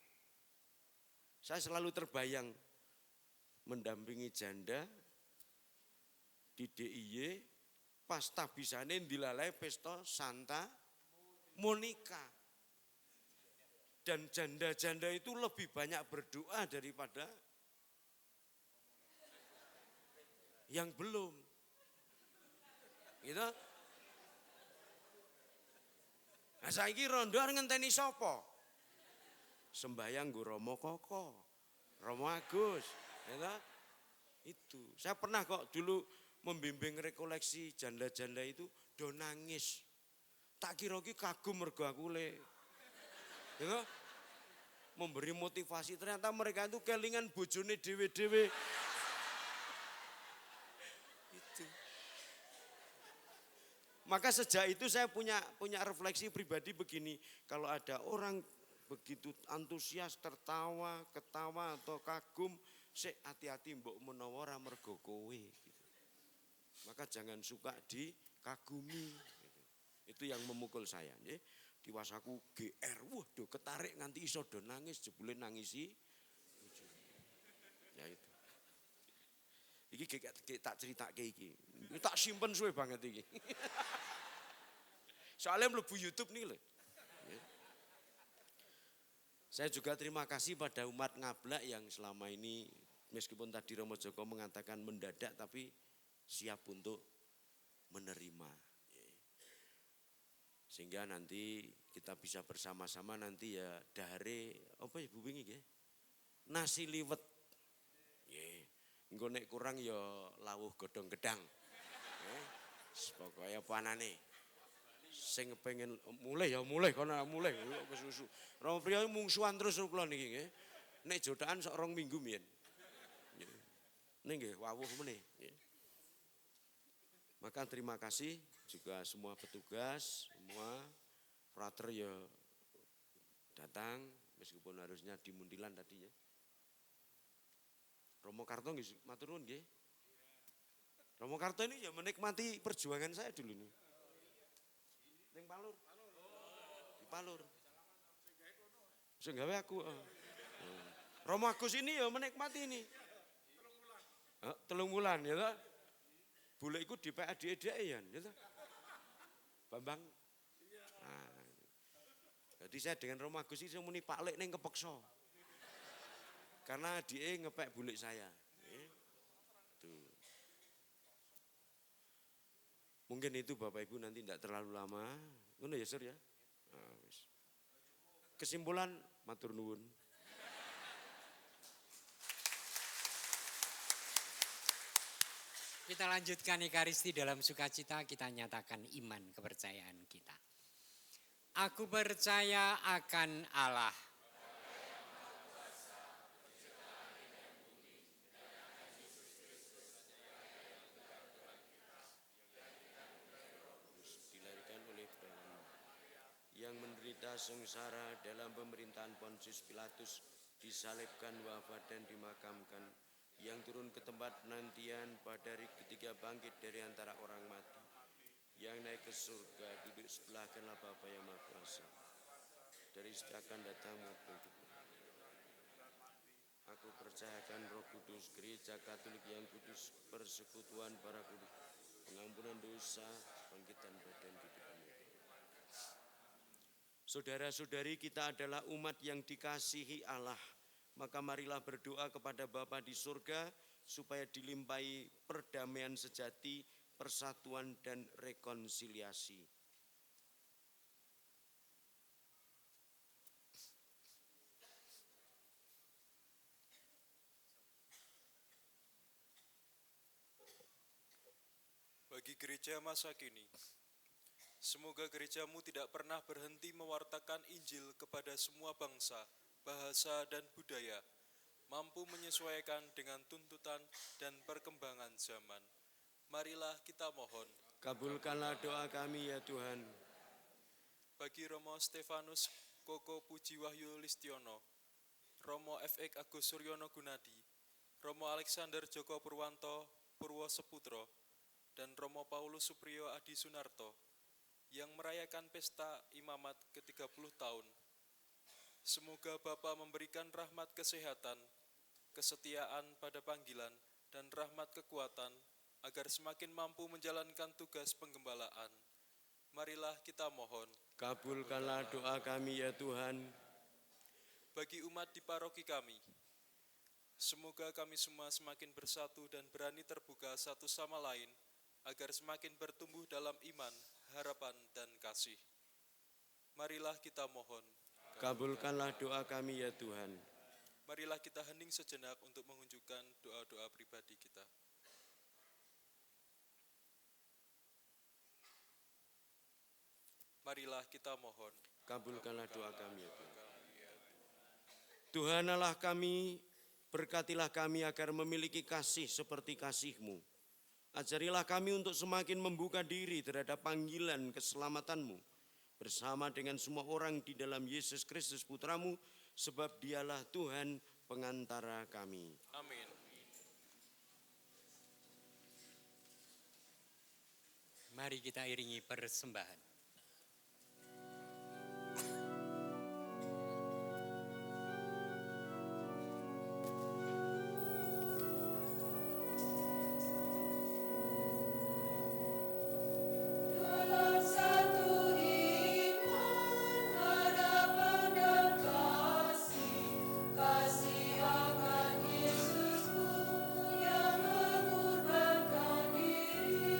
Speaker 4: Saya selalu terbayang mendampingi janda di DIY pas tabisane dilalai pesta Santa Monica. Dan janda-janda itu lebih banyak berdoa daripada yang belum. Gitu. Nah saiki rondo ngenteni sapa? Sembayang nggo Romo Koko, Romo Agus, gitu. Itu. Saya pernah kok dulu membimbing rekoleksi janda-janda itu do nangis. Tak kira ki kagum mergo aku le. Gitu. Memberi motivasi, ternyata mereka itu kelingan bojone dhewe-dhewe. Itu. Maka sejak itu saya punya refleksi pribadi begini, kalau ada orang begitu antusias, tertawa, ketawa atau kagum, sik hati-hati mbok menawa ora mergo kowe gitu. Maka jangan suka dikagumi. Gitu. Itu yang memukul saya, nggih. Diwasaku GR, waduh ketarik nganti iso do nangis, jebule nangisi. Ya itu. Iki tak ceritake iki. Tak simpen suwe banget iki. Soalnya mlebu YouTube nih loh. Saya juga terima kasih pada umat Ngablak yang selama ini meskipun tadi Romo Joko mengatakan mendadak tapi siap untuk menerima. Sehingga nanti kita bisa bersama-sama nanti ya dahare apa ya Bu wingi nggih? Nasi liwet. Nggih. Engko nek kurang ya lawuh godhong gedang. Nggih. Pokoke apa anane. Sing pengen mulai ya mulai kono mulai kesusu. Romo Priyo mungsuhan terus kula niki nggih. Nek jodakan sok 2 minggu mbiyen. Nggih. Ning nggih wawuh meneh nggih. Maka terima kasih juga semua petugas, semua frater ya datang meskipun harusnya di Muntilan tadinya. Romo Karto nggih matur nuwun nggih. Romo Karto ini ya menikmati perjuangan saya dulu nih. Ning Palur. Di Palur. Sing gawe aku. Romo Agus ini ya menikmati ini. 3 bulan ya toh. Bule iku di PADE ya, gitu. Bambang. Nah, jadi saya dengan Romo Agus ini muni Pak Lek ning kepeksa. Karena dia ngepek bulik saya. Tuh. Mungkin itu Bapak Ibu nanti tidak terlalu lama. Ngono ya Sur ya. Nah, kesimpulan matur nuwun.
Speaker 3: Kita lanjutkan Ekaristi dalam sukacita, kita nyatakan iman kepercayaan kita. Aku percaya akan Allah.
Speaker 4: Dilahirkan oleh Tuhan yang menderita sengsara dalam pemerintahan Pontius Pilatus, disalibkan, wafat dan dimakamkan, yang turun ke tempat penantian pada hari ketiga bangkit dari antara orang mati, yang naik ke surga, duduk sebelah kanan Bapa yang Maha Kuasa, dari situ akan datang maupun hidup. Aku percayakan Roh Kudus, Gereja Katolik yang kudus, persekutuan para kudus, pengampunan dosa, bangkitan badan kehidupan. Saudara-saudari, kita adalah umat yang dikasihi Allah. Maka marilah berdoa kepada Bapa di surga supaya dilimpahi perdamaian sejati, persatuan dan rekonsiliasi.
Speaker 9: Bagi gereja masa kini, semoga gerejamu tidak pernah berhenti mewartakan Injil kepada semua bangsa, bahasa, dan budaya, mampu menyesuaikan dengan tuntutan dan perkembangan zaman. Marilah kita mohon.
Speaker 4: Kabulkanlah doa kami ya Tuhan.
Speaker 9: Bagi Romo Stefanus Koko Puji Wahyu Listiono, Romo F.Ek Agus Suryono Gunadi, Romo Alexander Joko Purwanto Purwo Seputro, dan Romo Paulus Supriyo Adi Sunarto yang merayakan pesta imamat ke-30 tahun. Semoga Bapa memberikan rahmat kesehatan, kesetiaan pada panggilan, dan rahmat kekuatan agar semakin mampu menjalankan tugas penggembalaan. Marilah kita mohon.
Speaker 4: Kabulkanlah doa kami ya Tuhan.
Speaker 9: Bagi umat di paroki kami, semoga kami semua semakin bersatu dan berani terbuka satu sama lain, agar semakin bertumbuh dalam iman, harapan, dan kasih. Marilah kita mohon.
Speaker 4: Kabulkanlah doa kami ya Tuhan.
Speaker 9: Marilah kita hening sejenak untuk mengunjukkan doa-doa pribadi kita. Marilah kita mohon.
Speaker 4: Kabulkanlah doa kami ya Tuhan. Tuhan Allah kami, berkatilah kami agar memiliki kasih seperti kasih-Mu. Ajarilah kami untuk semakin membuka diri terhadap panggilan keselamatan-Mu, bersama dengan semua orang di dalam Yesus Kristus Putra-Mu, sebab Dialah Tuhan pengantara kami.
Speaker 9: Amin.
Speaker 3: Mari kita iringi persembahan.
Speaker 2: Dalam satu iman, harapan dan kasih akan Yesusku yang mengorbankan diri.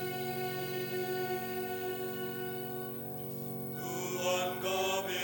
Speaker 10: Tuhan kami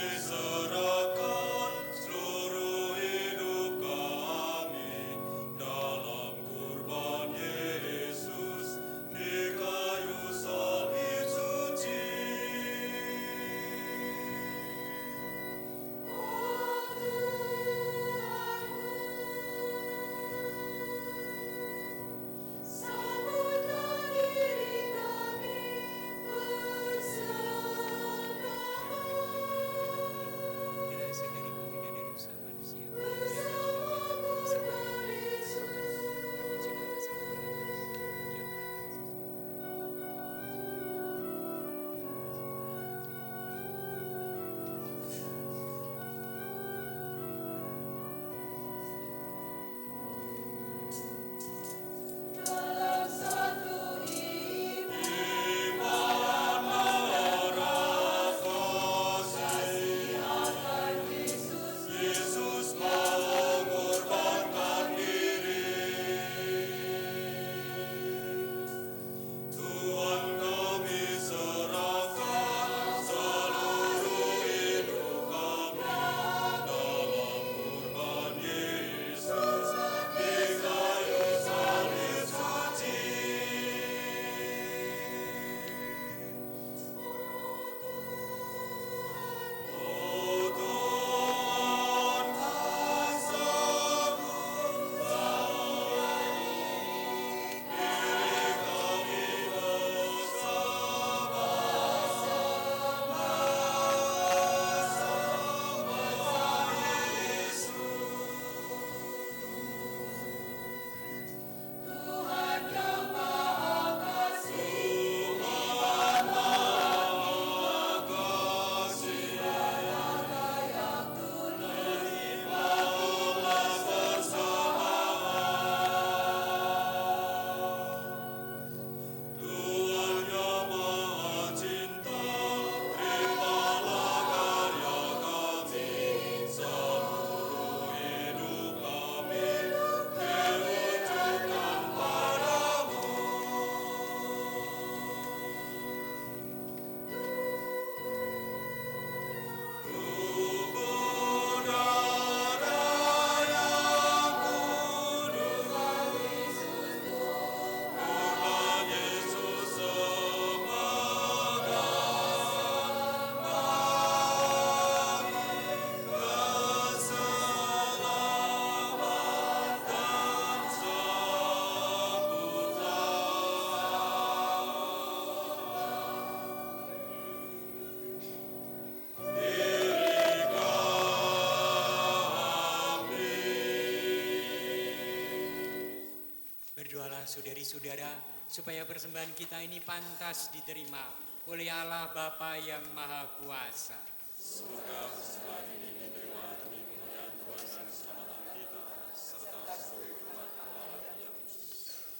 Speaker 3: saudari-saudara, supaya persembahan kita ini pantas diterima oleh Allah Bapa yang Maha Kuasa.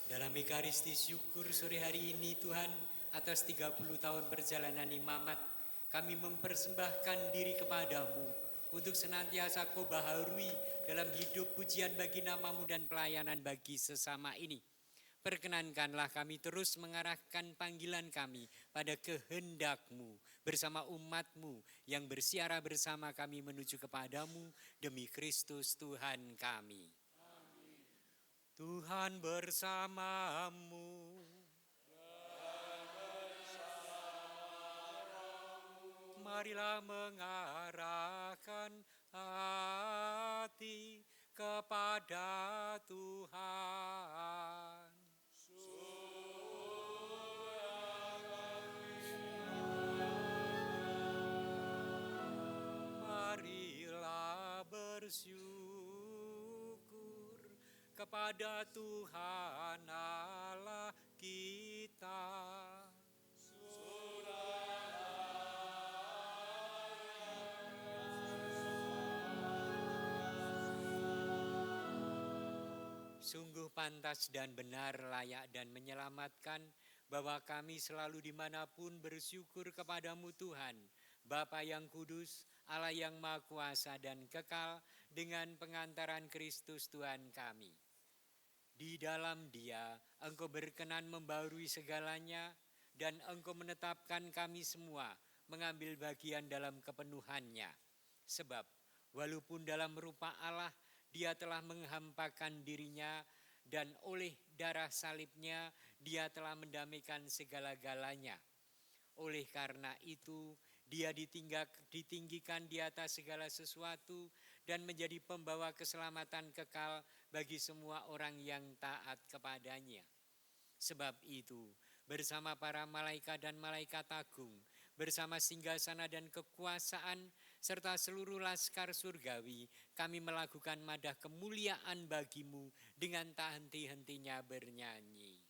Speaker 3: Dalam Ekaristi syukur sore hari ini Tuhan, atas 30 tahun perjalanan imamat, kami mempersembahkan diri kepadamu untuk senantiasa Kau baharui dalam hidup pujian bagi nama-Mu dan pelayanan bagi sesama ini. Perkenankanlah kami terus mengarahkan panggilan kami pada kehendak-Mu bersama umat-Mu yang bersiara bersama kami menuju kepadamu demi Kristus Tuhan kami. Tuhan bersamamu. Marilah mengarahkan hati kepada Tuhan. Marilah bersyukur kepada Tuhan Allah kita. Sungguh pantas dan benar, layak dan menyelamatkan bahwa kami selalu dimanapun bersyukur kepadamu Tuhan, Bapa yang kudus, Allah yang Maha Kuasa dan kekal, dengan pengantaran Kristus Tuhan kami. Di dalam Dia Engkau berkenan membaharui segalanya, dan Engkau menetapkan kami semua mengambil bagian dalam kepenuhannya. Sebab walaupun dalam rupa Allah Dia telah menghampakan dirinya, dan oleh darah salibnya Dia telah mendamaikan segala-galanya. Oleh karena itu Dia ditinggikan di atas segala sesuatu dan menjadi pembawa keselamatan kekal bagi semua orang yang taat kepadanya. Sebab itu bersama para malaikat dan malaikat agung, bersama singgasana dan kekuasaan, serta seluruh laskar surgawi, kami melakukan madah kemuliaan bagimu dengan tak henti-hentinya bernyanyi.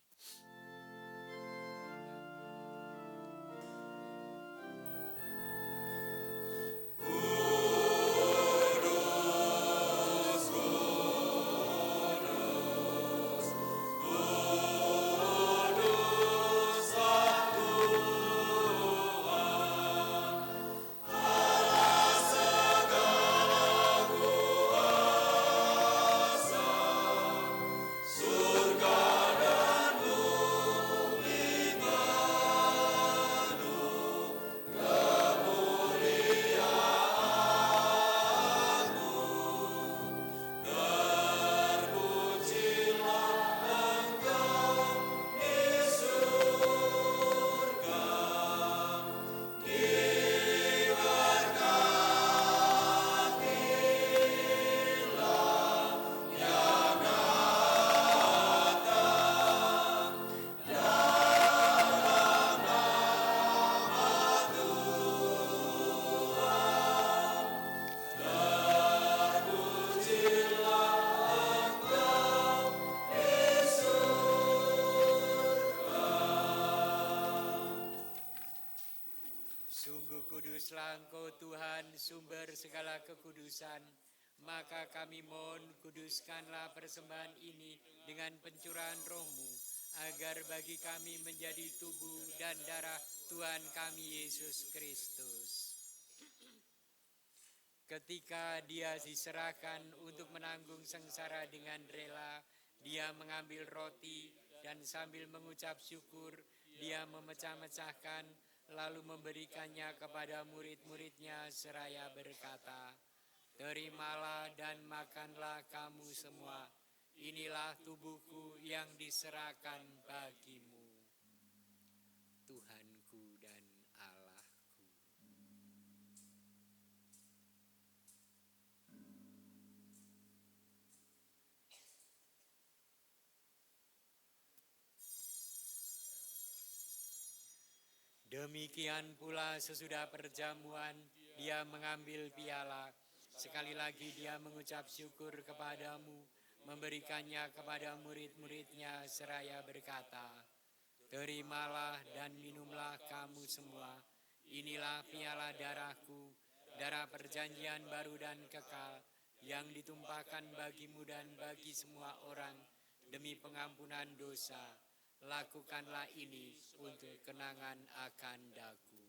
Speaker 3: Kuduslah Engkau Tuhan, sumber segala kekudusan, maka kami mohon kuduskanlah persembahan ini dengan pencurahan Roh-Mu, agar bagi kami menjadi tubuh dan darah Tuhan kami Yesus Kristus. Ketika Dia diserahkan untuk menanggung sengsara dengan rela, Dia mengambil roti dan sambil mengucap syukur, Dia memecah-mecahkan, lalu memberikannya kepada murid-muridnya seraya berkata, "Terimalah dan makanlah kamu semua, inilah tubuhku yang diserahkan bagimu." Tuhanku dan Allahku. Demikian pula sesudah perjamuan, Dia mengambil piala. Sekali lagi Dia mengucap syukur kepadamu, memberikannya kepada murid-muridnya seraya berkata, "Terimalah dan minumlah kamu semua, inilah piala darahku, darah perjanjian baru dan kekal, yang ditumpahkan bagimu dan bagi semua orang, demi pengampunan dosa. Lakukanlah ini untuk kenangan akan daku."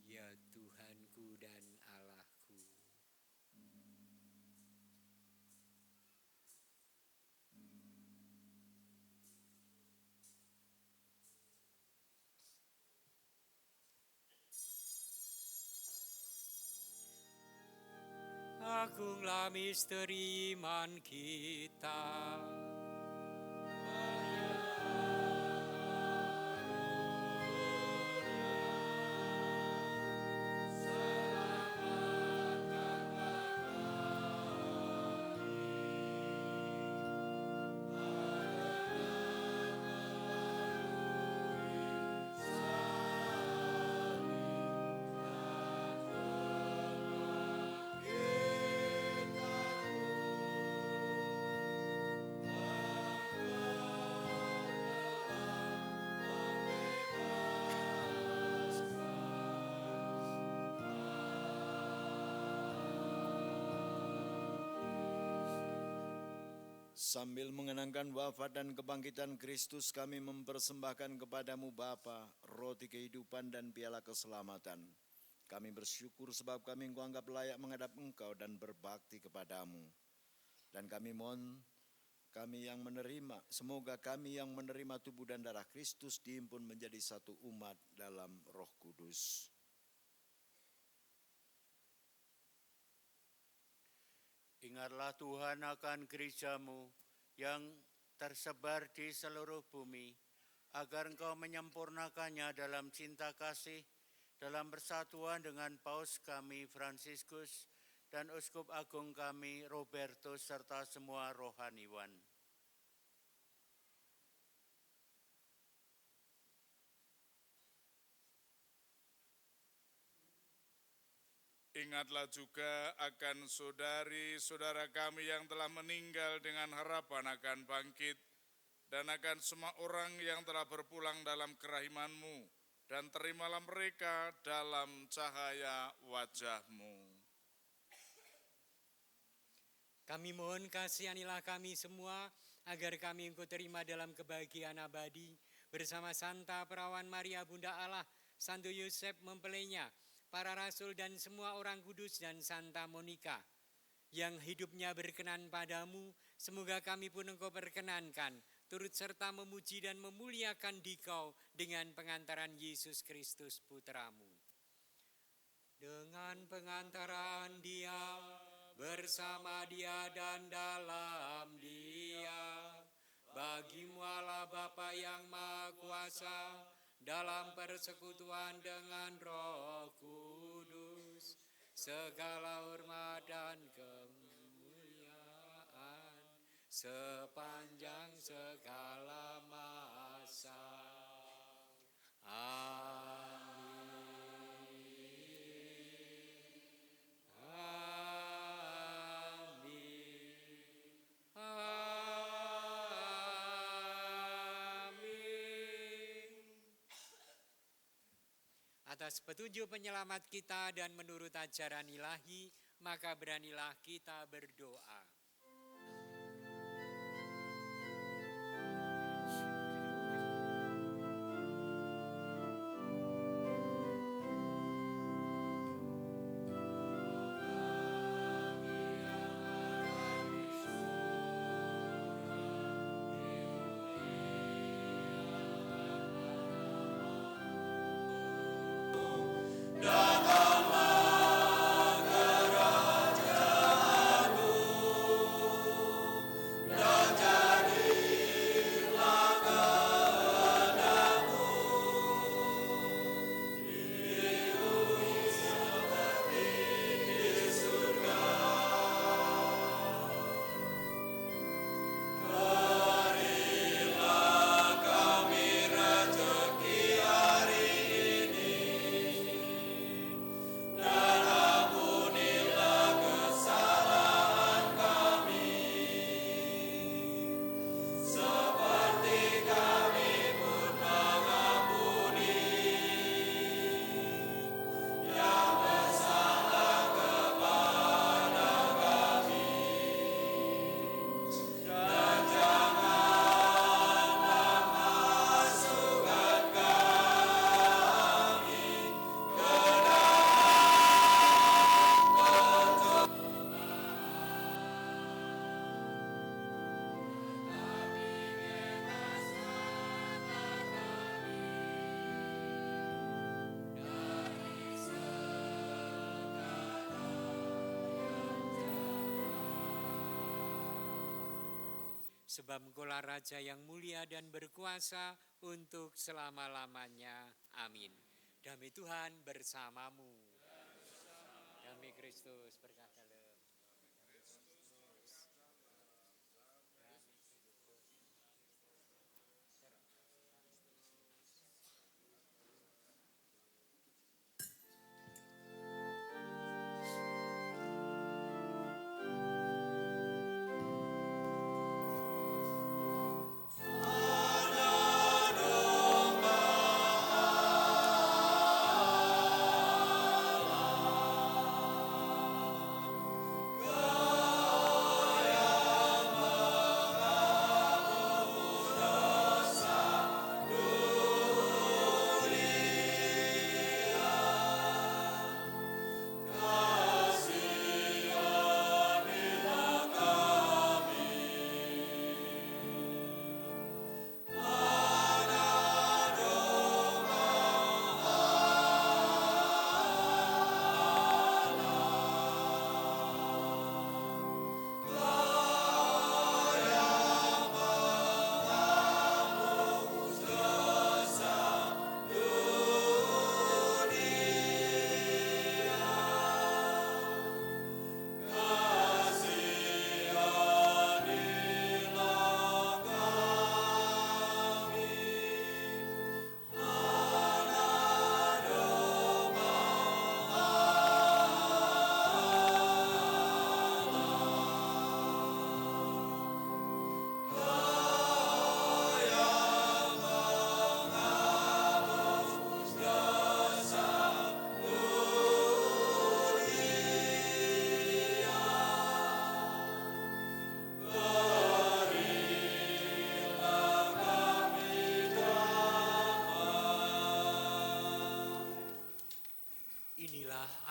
Speaker 3: Ya Tuhanku dan Allahku. Agunglah misteri iman kita.
Speaker 10: Sambil mengenangkan wafat dan kebangkitan Kristus, kami mempersembahkan kepadamu Bapa, roti kehidupan dan piala keselamatan. Kami bersyukur sebab kami Engkau anggap layak menghadap Engkau dan berbakti kepadamu. Dan kami mohon, semoga kami yang menerima tubuh dan darah Kristus dihimpun menjadi satu umat dalam Roh Kudus.
Speaker 7: Ingatlah Tuhan akan gerejamu yang tersebar di seluruh bumi, agar Engkau menyempurnakannya dalam cinta kasih, dalam persatuan dengan Paus kami Fransiskus dan Uskup Agung kami Robertus serta semua rohaniwan.
Speaker 8: Ingatlah juga akan saudari-saudara kami yang telah meninggal dengan harapan akan bangkit, dan akan semua orang yang telah berpulang dalam kerahiman-Mu, dan terimalah mereka dalam cahaya wajah-Mu.
Speaker 3: Kami mohon kasihanilah kami semua, agar kami Engkau terima dalam kebahagiaan abadi, bersama Santa Perawan Maria Bunda Allah, Santo Yosef mempelainya, para rasul dan semua orang kudus, dan Santa Monika yang hidupnya berkenan padamu. Semoga kami pun Engkau perkenankan, turut serta memuji dan memuliakan Dikau dengan pengantaran Yesus Kristus Putramu. Dengan pengantaran Dia, bersama Dia dan dalam Dia, bagimu Allah Bapa yang Maha Kuasa, dalam persekutuan dengan Roh Kudus, segala hormat dan kemuliaan sepanjang segala masa. Amin. Atas petunjuk penyelamat kita dan menurut ajaran ilahi, maka beranilah kita berdoa.
Speaker 2: Datanglah kerajaanmu,
Speaker 3: Sebab Engkaulah Raja yang mulia dan berkuasa untuk selama-lamanya. Amin. Damai Tuhan bersamamu. Damai Kristus berkah dalam.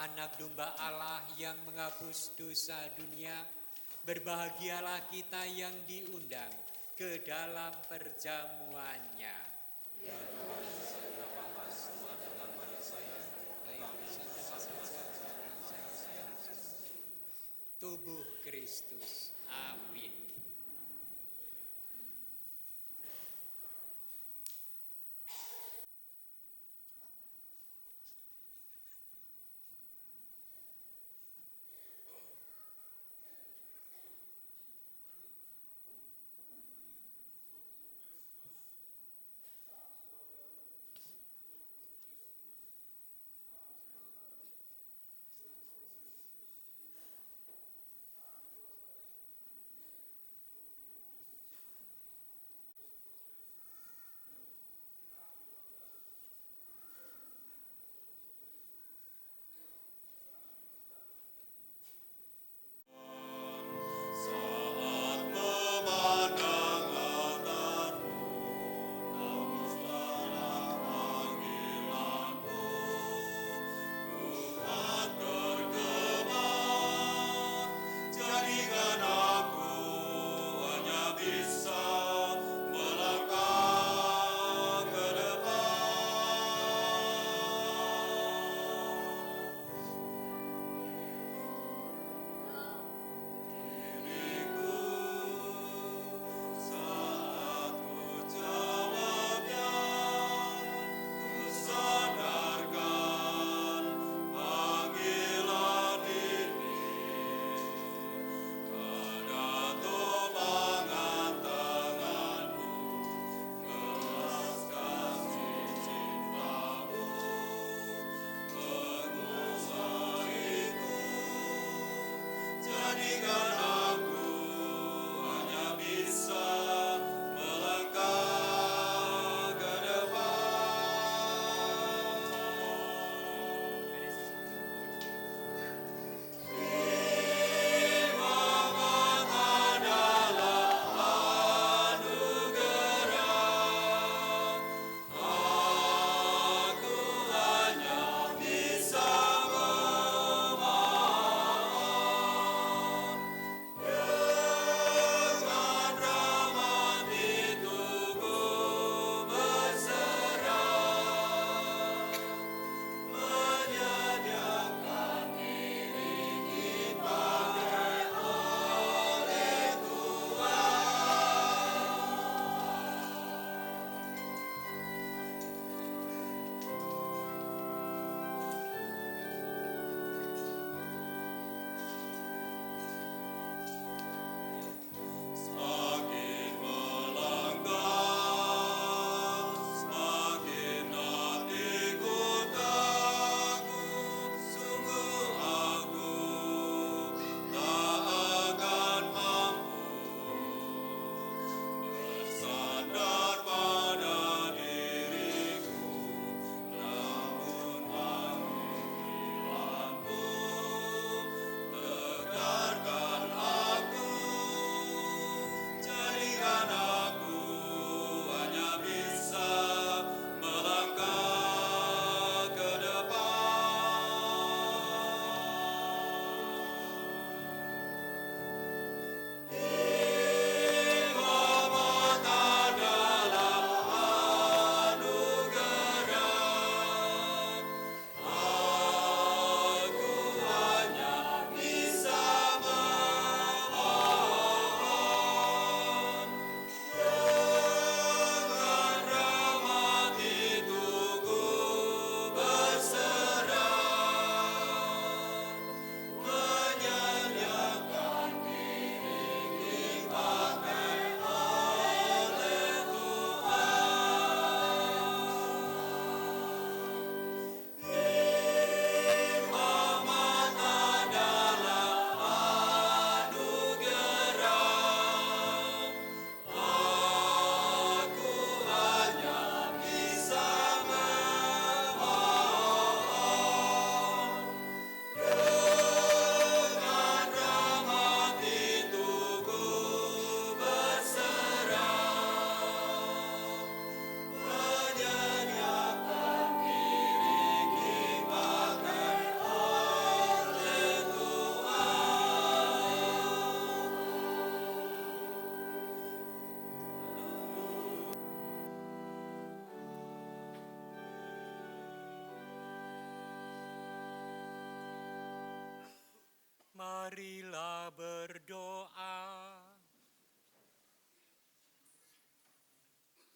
Speaker 3: Anak domba Allah yang menghapus dosa dunia, berbahagialah kita yang diundang ke dalam perjamuannya. Tubuh Kristus. Amin.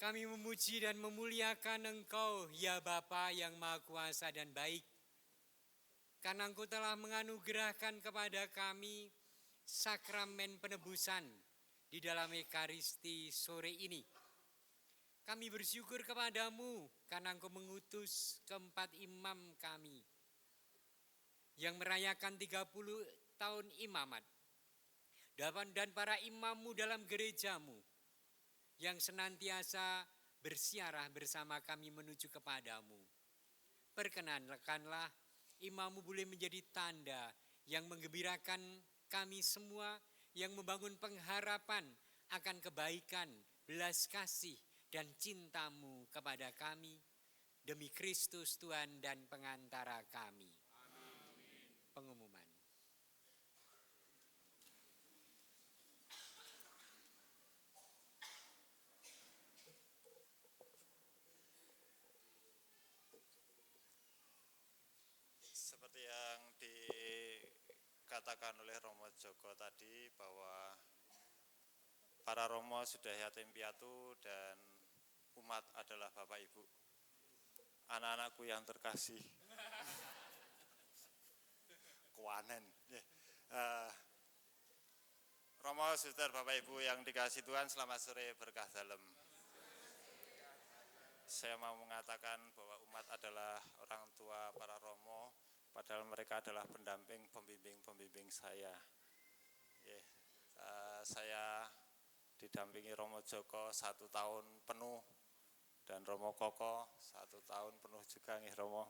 Speaker 3: Kami memuji dan memuliakan Engkau, ya Bapa yang Maha Kuasa dan baik. Karena Engkau telah menganugerahkan kepada kami sakramen penebusan di dalam Ekaristi sore ini. Kami bersyukur kepadamu karena Engkau mengutus keempat imam kami yang merayakan 30 tahun imamat. Dan para imammu dalam gerejamu yang senantiasa bersiarah bersama kami menuju kepadamu. Perkenankanlah imammu boleh menjadi tanda yang menggembirakan kami semua, yang membangun pengharapan akan kebaikan, belas kasih, dan cintamu kepada kami, demi Kristus Tuhan dan pengantara kami. Pengumuman.
Speaker 11: Seperti yang dikatakan oleh Romo Joko tadi, bahwa para Romo sudah yatim piatu dan umat adalah Bapak Ibu. Anak-anakku yang terkasih. Kuanen. Romo, Suster, Bapak Ibu yang dikasih Tuhan, selamat sore, berkah dalam. Saya mau mengatakan bahwa umat adalah orang tua para Romo, padahal mereka adalah pendamping, pembimbing saya. Saya didampingi Romo Joko 1 tahun penuh, dan Romo Koko 1 tahun penuh juga nih Romo.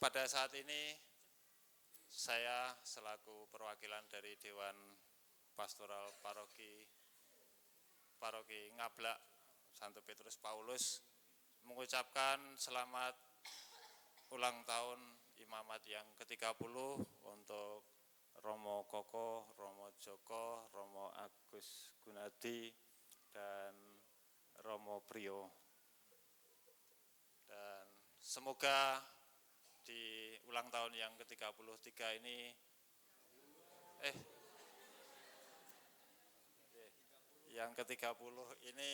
Speaker 11: Pada saat ini saya selaku perwakilan dari Dewan Pastoral Paroki Ngablak Santo Petrus Paulus mengucapkan selamat ulang tahun imamat yang ke-30 untuk Romo Koko, Romo Joko, Romo Agus Gunadi, dan Romo Priyo. Dan semoga di ulang tahun yang ke-33 ini yang ke-30 ini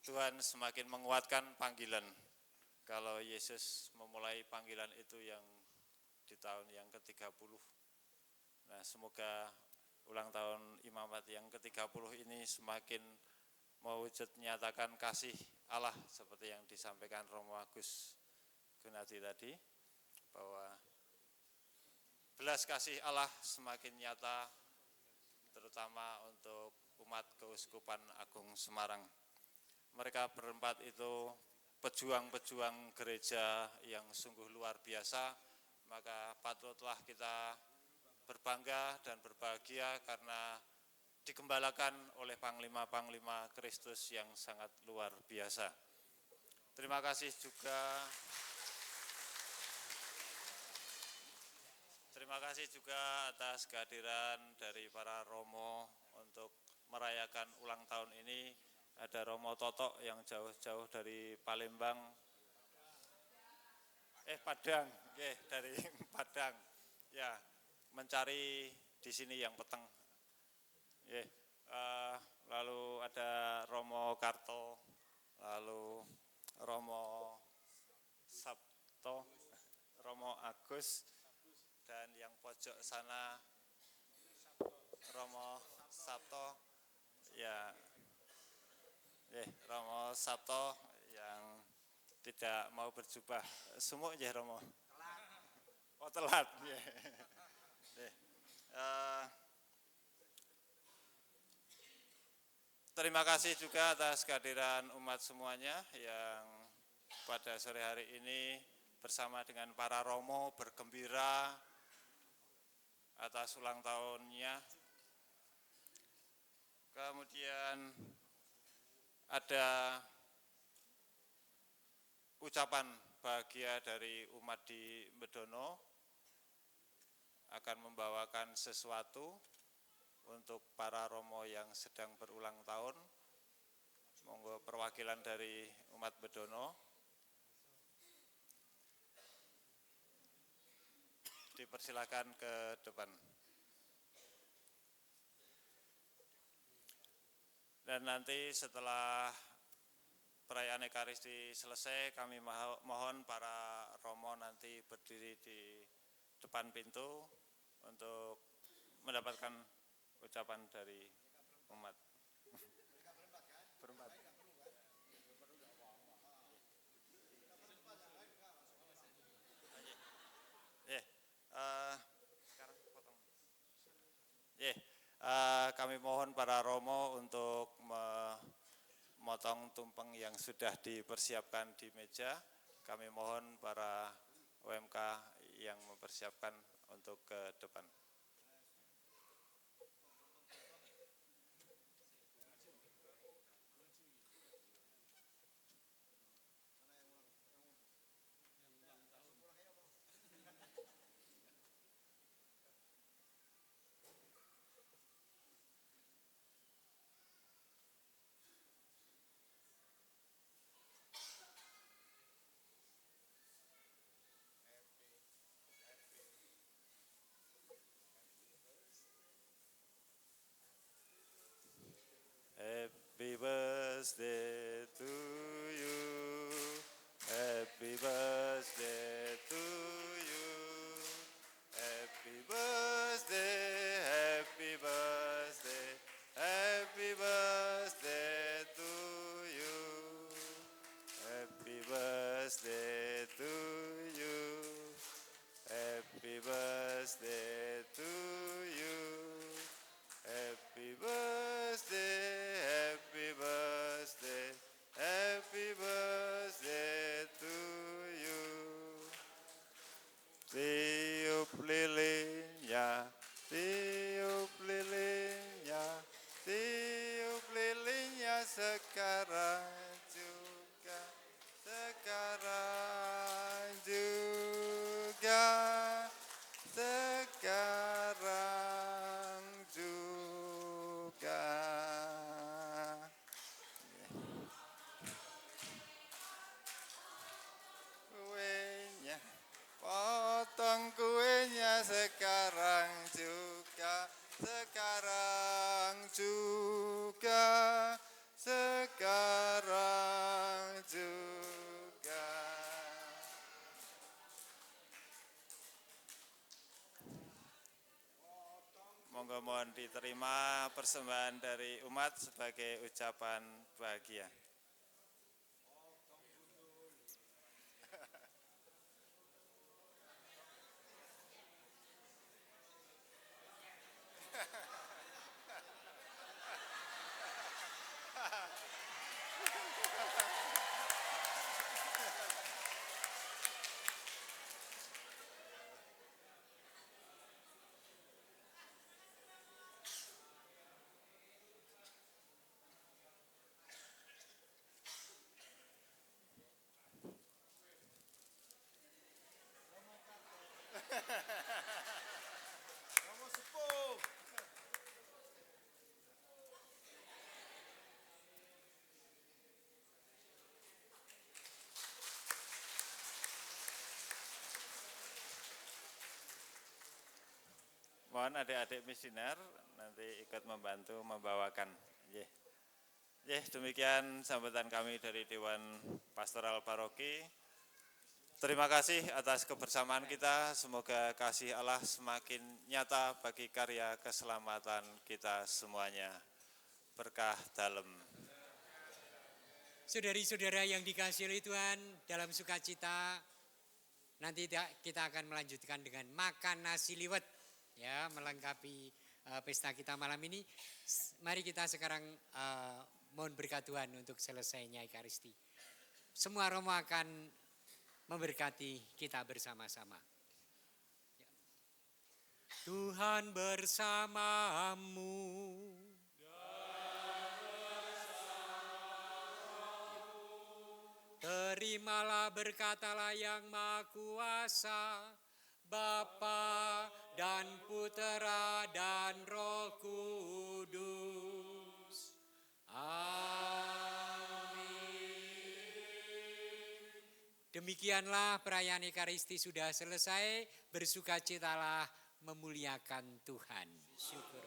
Speaker 11: Tuhan semakin menguatkan panggilan. Kalau Yesus memulai panggilan itu yang di tahun yang ke-30. Nah, semoga ulang tahun imamat yang ke-30 ini semakin mewujud nyatakan kasih Allah seperti yang disampaikan Romo Agus Gunadi tadi, bahwa belas kasih Allah semakin nyata terutama untuk umat Keuskupan Agung Semarang. Mereka berempat itu pejuang-pejuang gereja yang sungguh luar biasa, maka patutlah kita berbangga dan berbahagia karena digembalakan oleh Panglima-Panglima Kristus yang sangat luar biasa. Terima kasih juga atas kehadiran dari para Romo untuk merayakan ulang tahun ini. Ada Romo Toto yang jauh-jauh dari Palembang, Padang, dari Padang, ya, mencari di sini yang peteng. Lalu ada Romo Karto, lalu Romo Sabto, Romo Agus, dan yang pojok sana Romo Sabto, ya. Romo Sabto yang tidak mau berjubah sumuk ya Romo. Oh telat. Terima kasih juga atas kehadiran umat semuanya yang pada sore hari ini bersama dengan para Romo bergembira atas ulang tahunnya. Kemudian ada ucapan bahagia dari umat di Bedono akan membawakan sesuatu untuk para Romo yang sedang berulang tahun. Monggo perwakilan dari umat Bedono dipersilakan ke depan. Dan nanti setelah perayaan Ekaristi selesai, kami mohon para romo nanti berdiri di depan pintu untuk mendapatkan ucapan dari umat. Berempat. Sekarang potong. Kami mohon para romo untuk memotong tumpeng yang sudah dipersiapkan di meja. Kami mohon para OMK yang mempersiapkan untuk ke depan. Happy birthday to you. Happy birthday to you. Happy birthday, happy birthday, happy birthday to you. Happy birthday to you. Happy birthday to you. Happy birthday, happy birthday, happy birthday to you. Tiup lilinnya, tiup lilinnya, tiup lilinnya sekarang juga, sekarang juga, sekarang juga. Kuenya, potong kuenya sekarang juga, sekarang juga, sekarang juga. Monggo mohon diterima persembahan dari umat sebagai ucapan bahagia. Mohon adik-adik misioner nanti ikut membantu membawakan. Demikian sambutan kami dari Dewan Pastoral Paroki. Terima kasih atas kebersamaan kita. Semoga kasih Allah semakin nyata bagi karya keselamatan kita semuanya. Berkah dalam.
Speaker 3: Saudari-saudara yang dikasihi oleh Tuhan, dalam sukacita nanti kita akan melanjutkan dengan makan nasi liwet, ya, melengkapi pesta kita malam ini. Mari kita sekarang mohon berkat Tuhan untuk selesainya Ekaristi. Semua romo akan memberkati kita bersama-sama. Tuhan bersamamu. Terimalah berkatalah yang Maha Kuasa, Bapa dan Putera dan Roh Kudus. Amin. Demikianlah perayaan Ekaristi sudah selesai. Bersukacitalah memuliakan Tuhan. Syukur.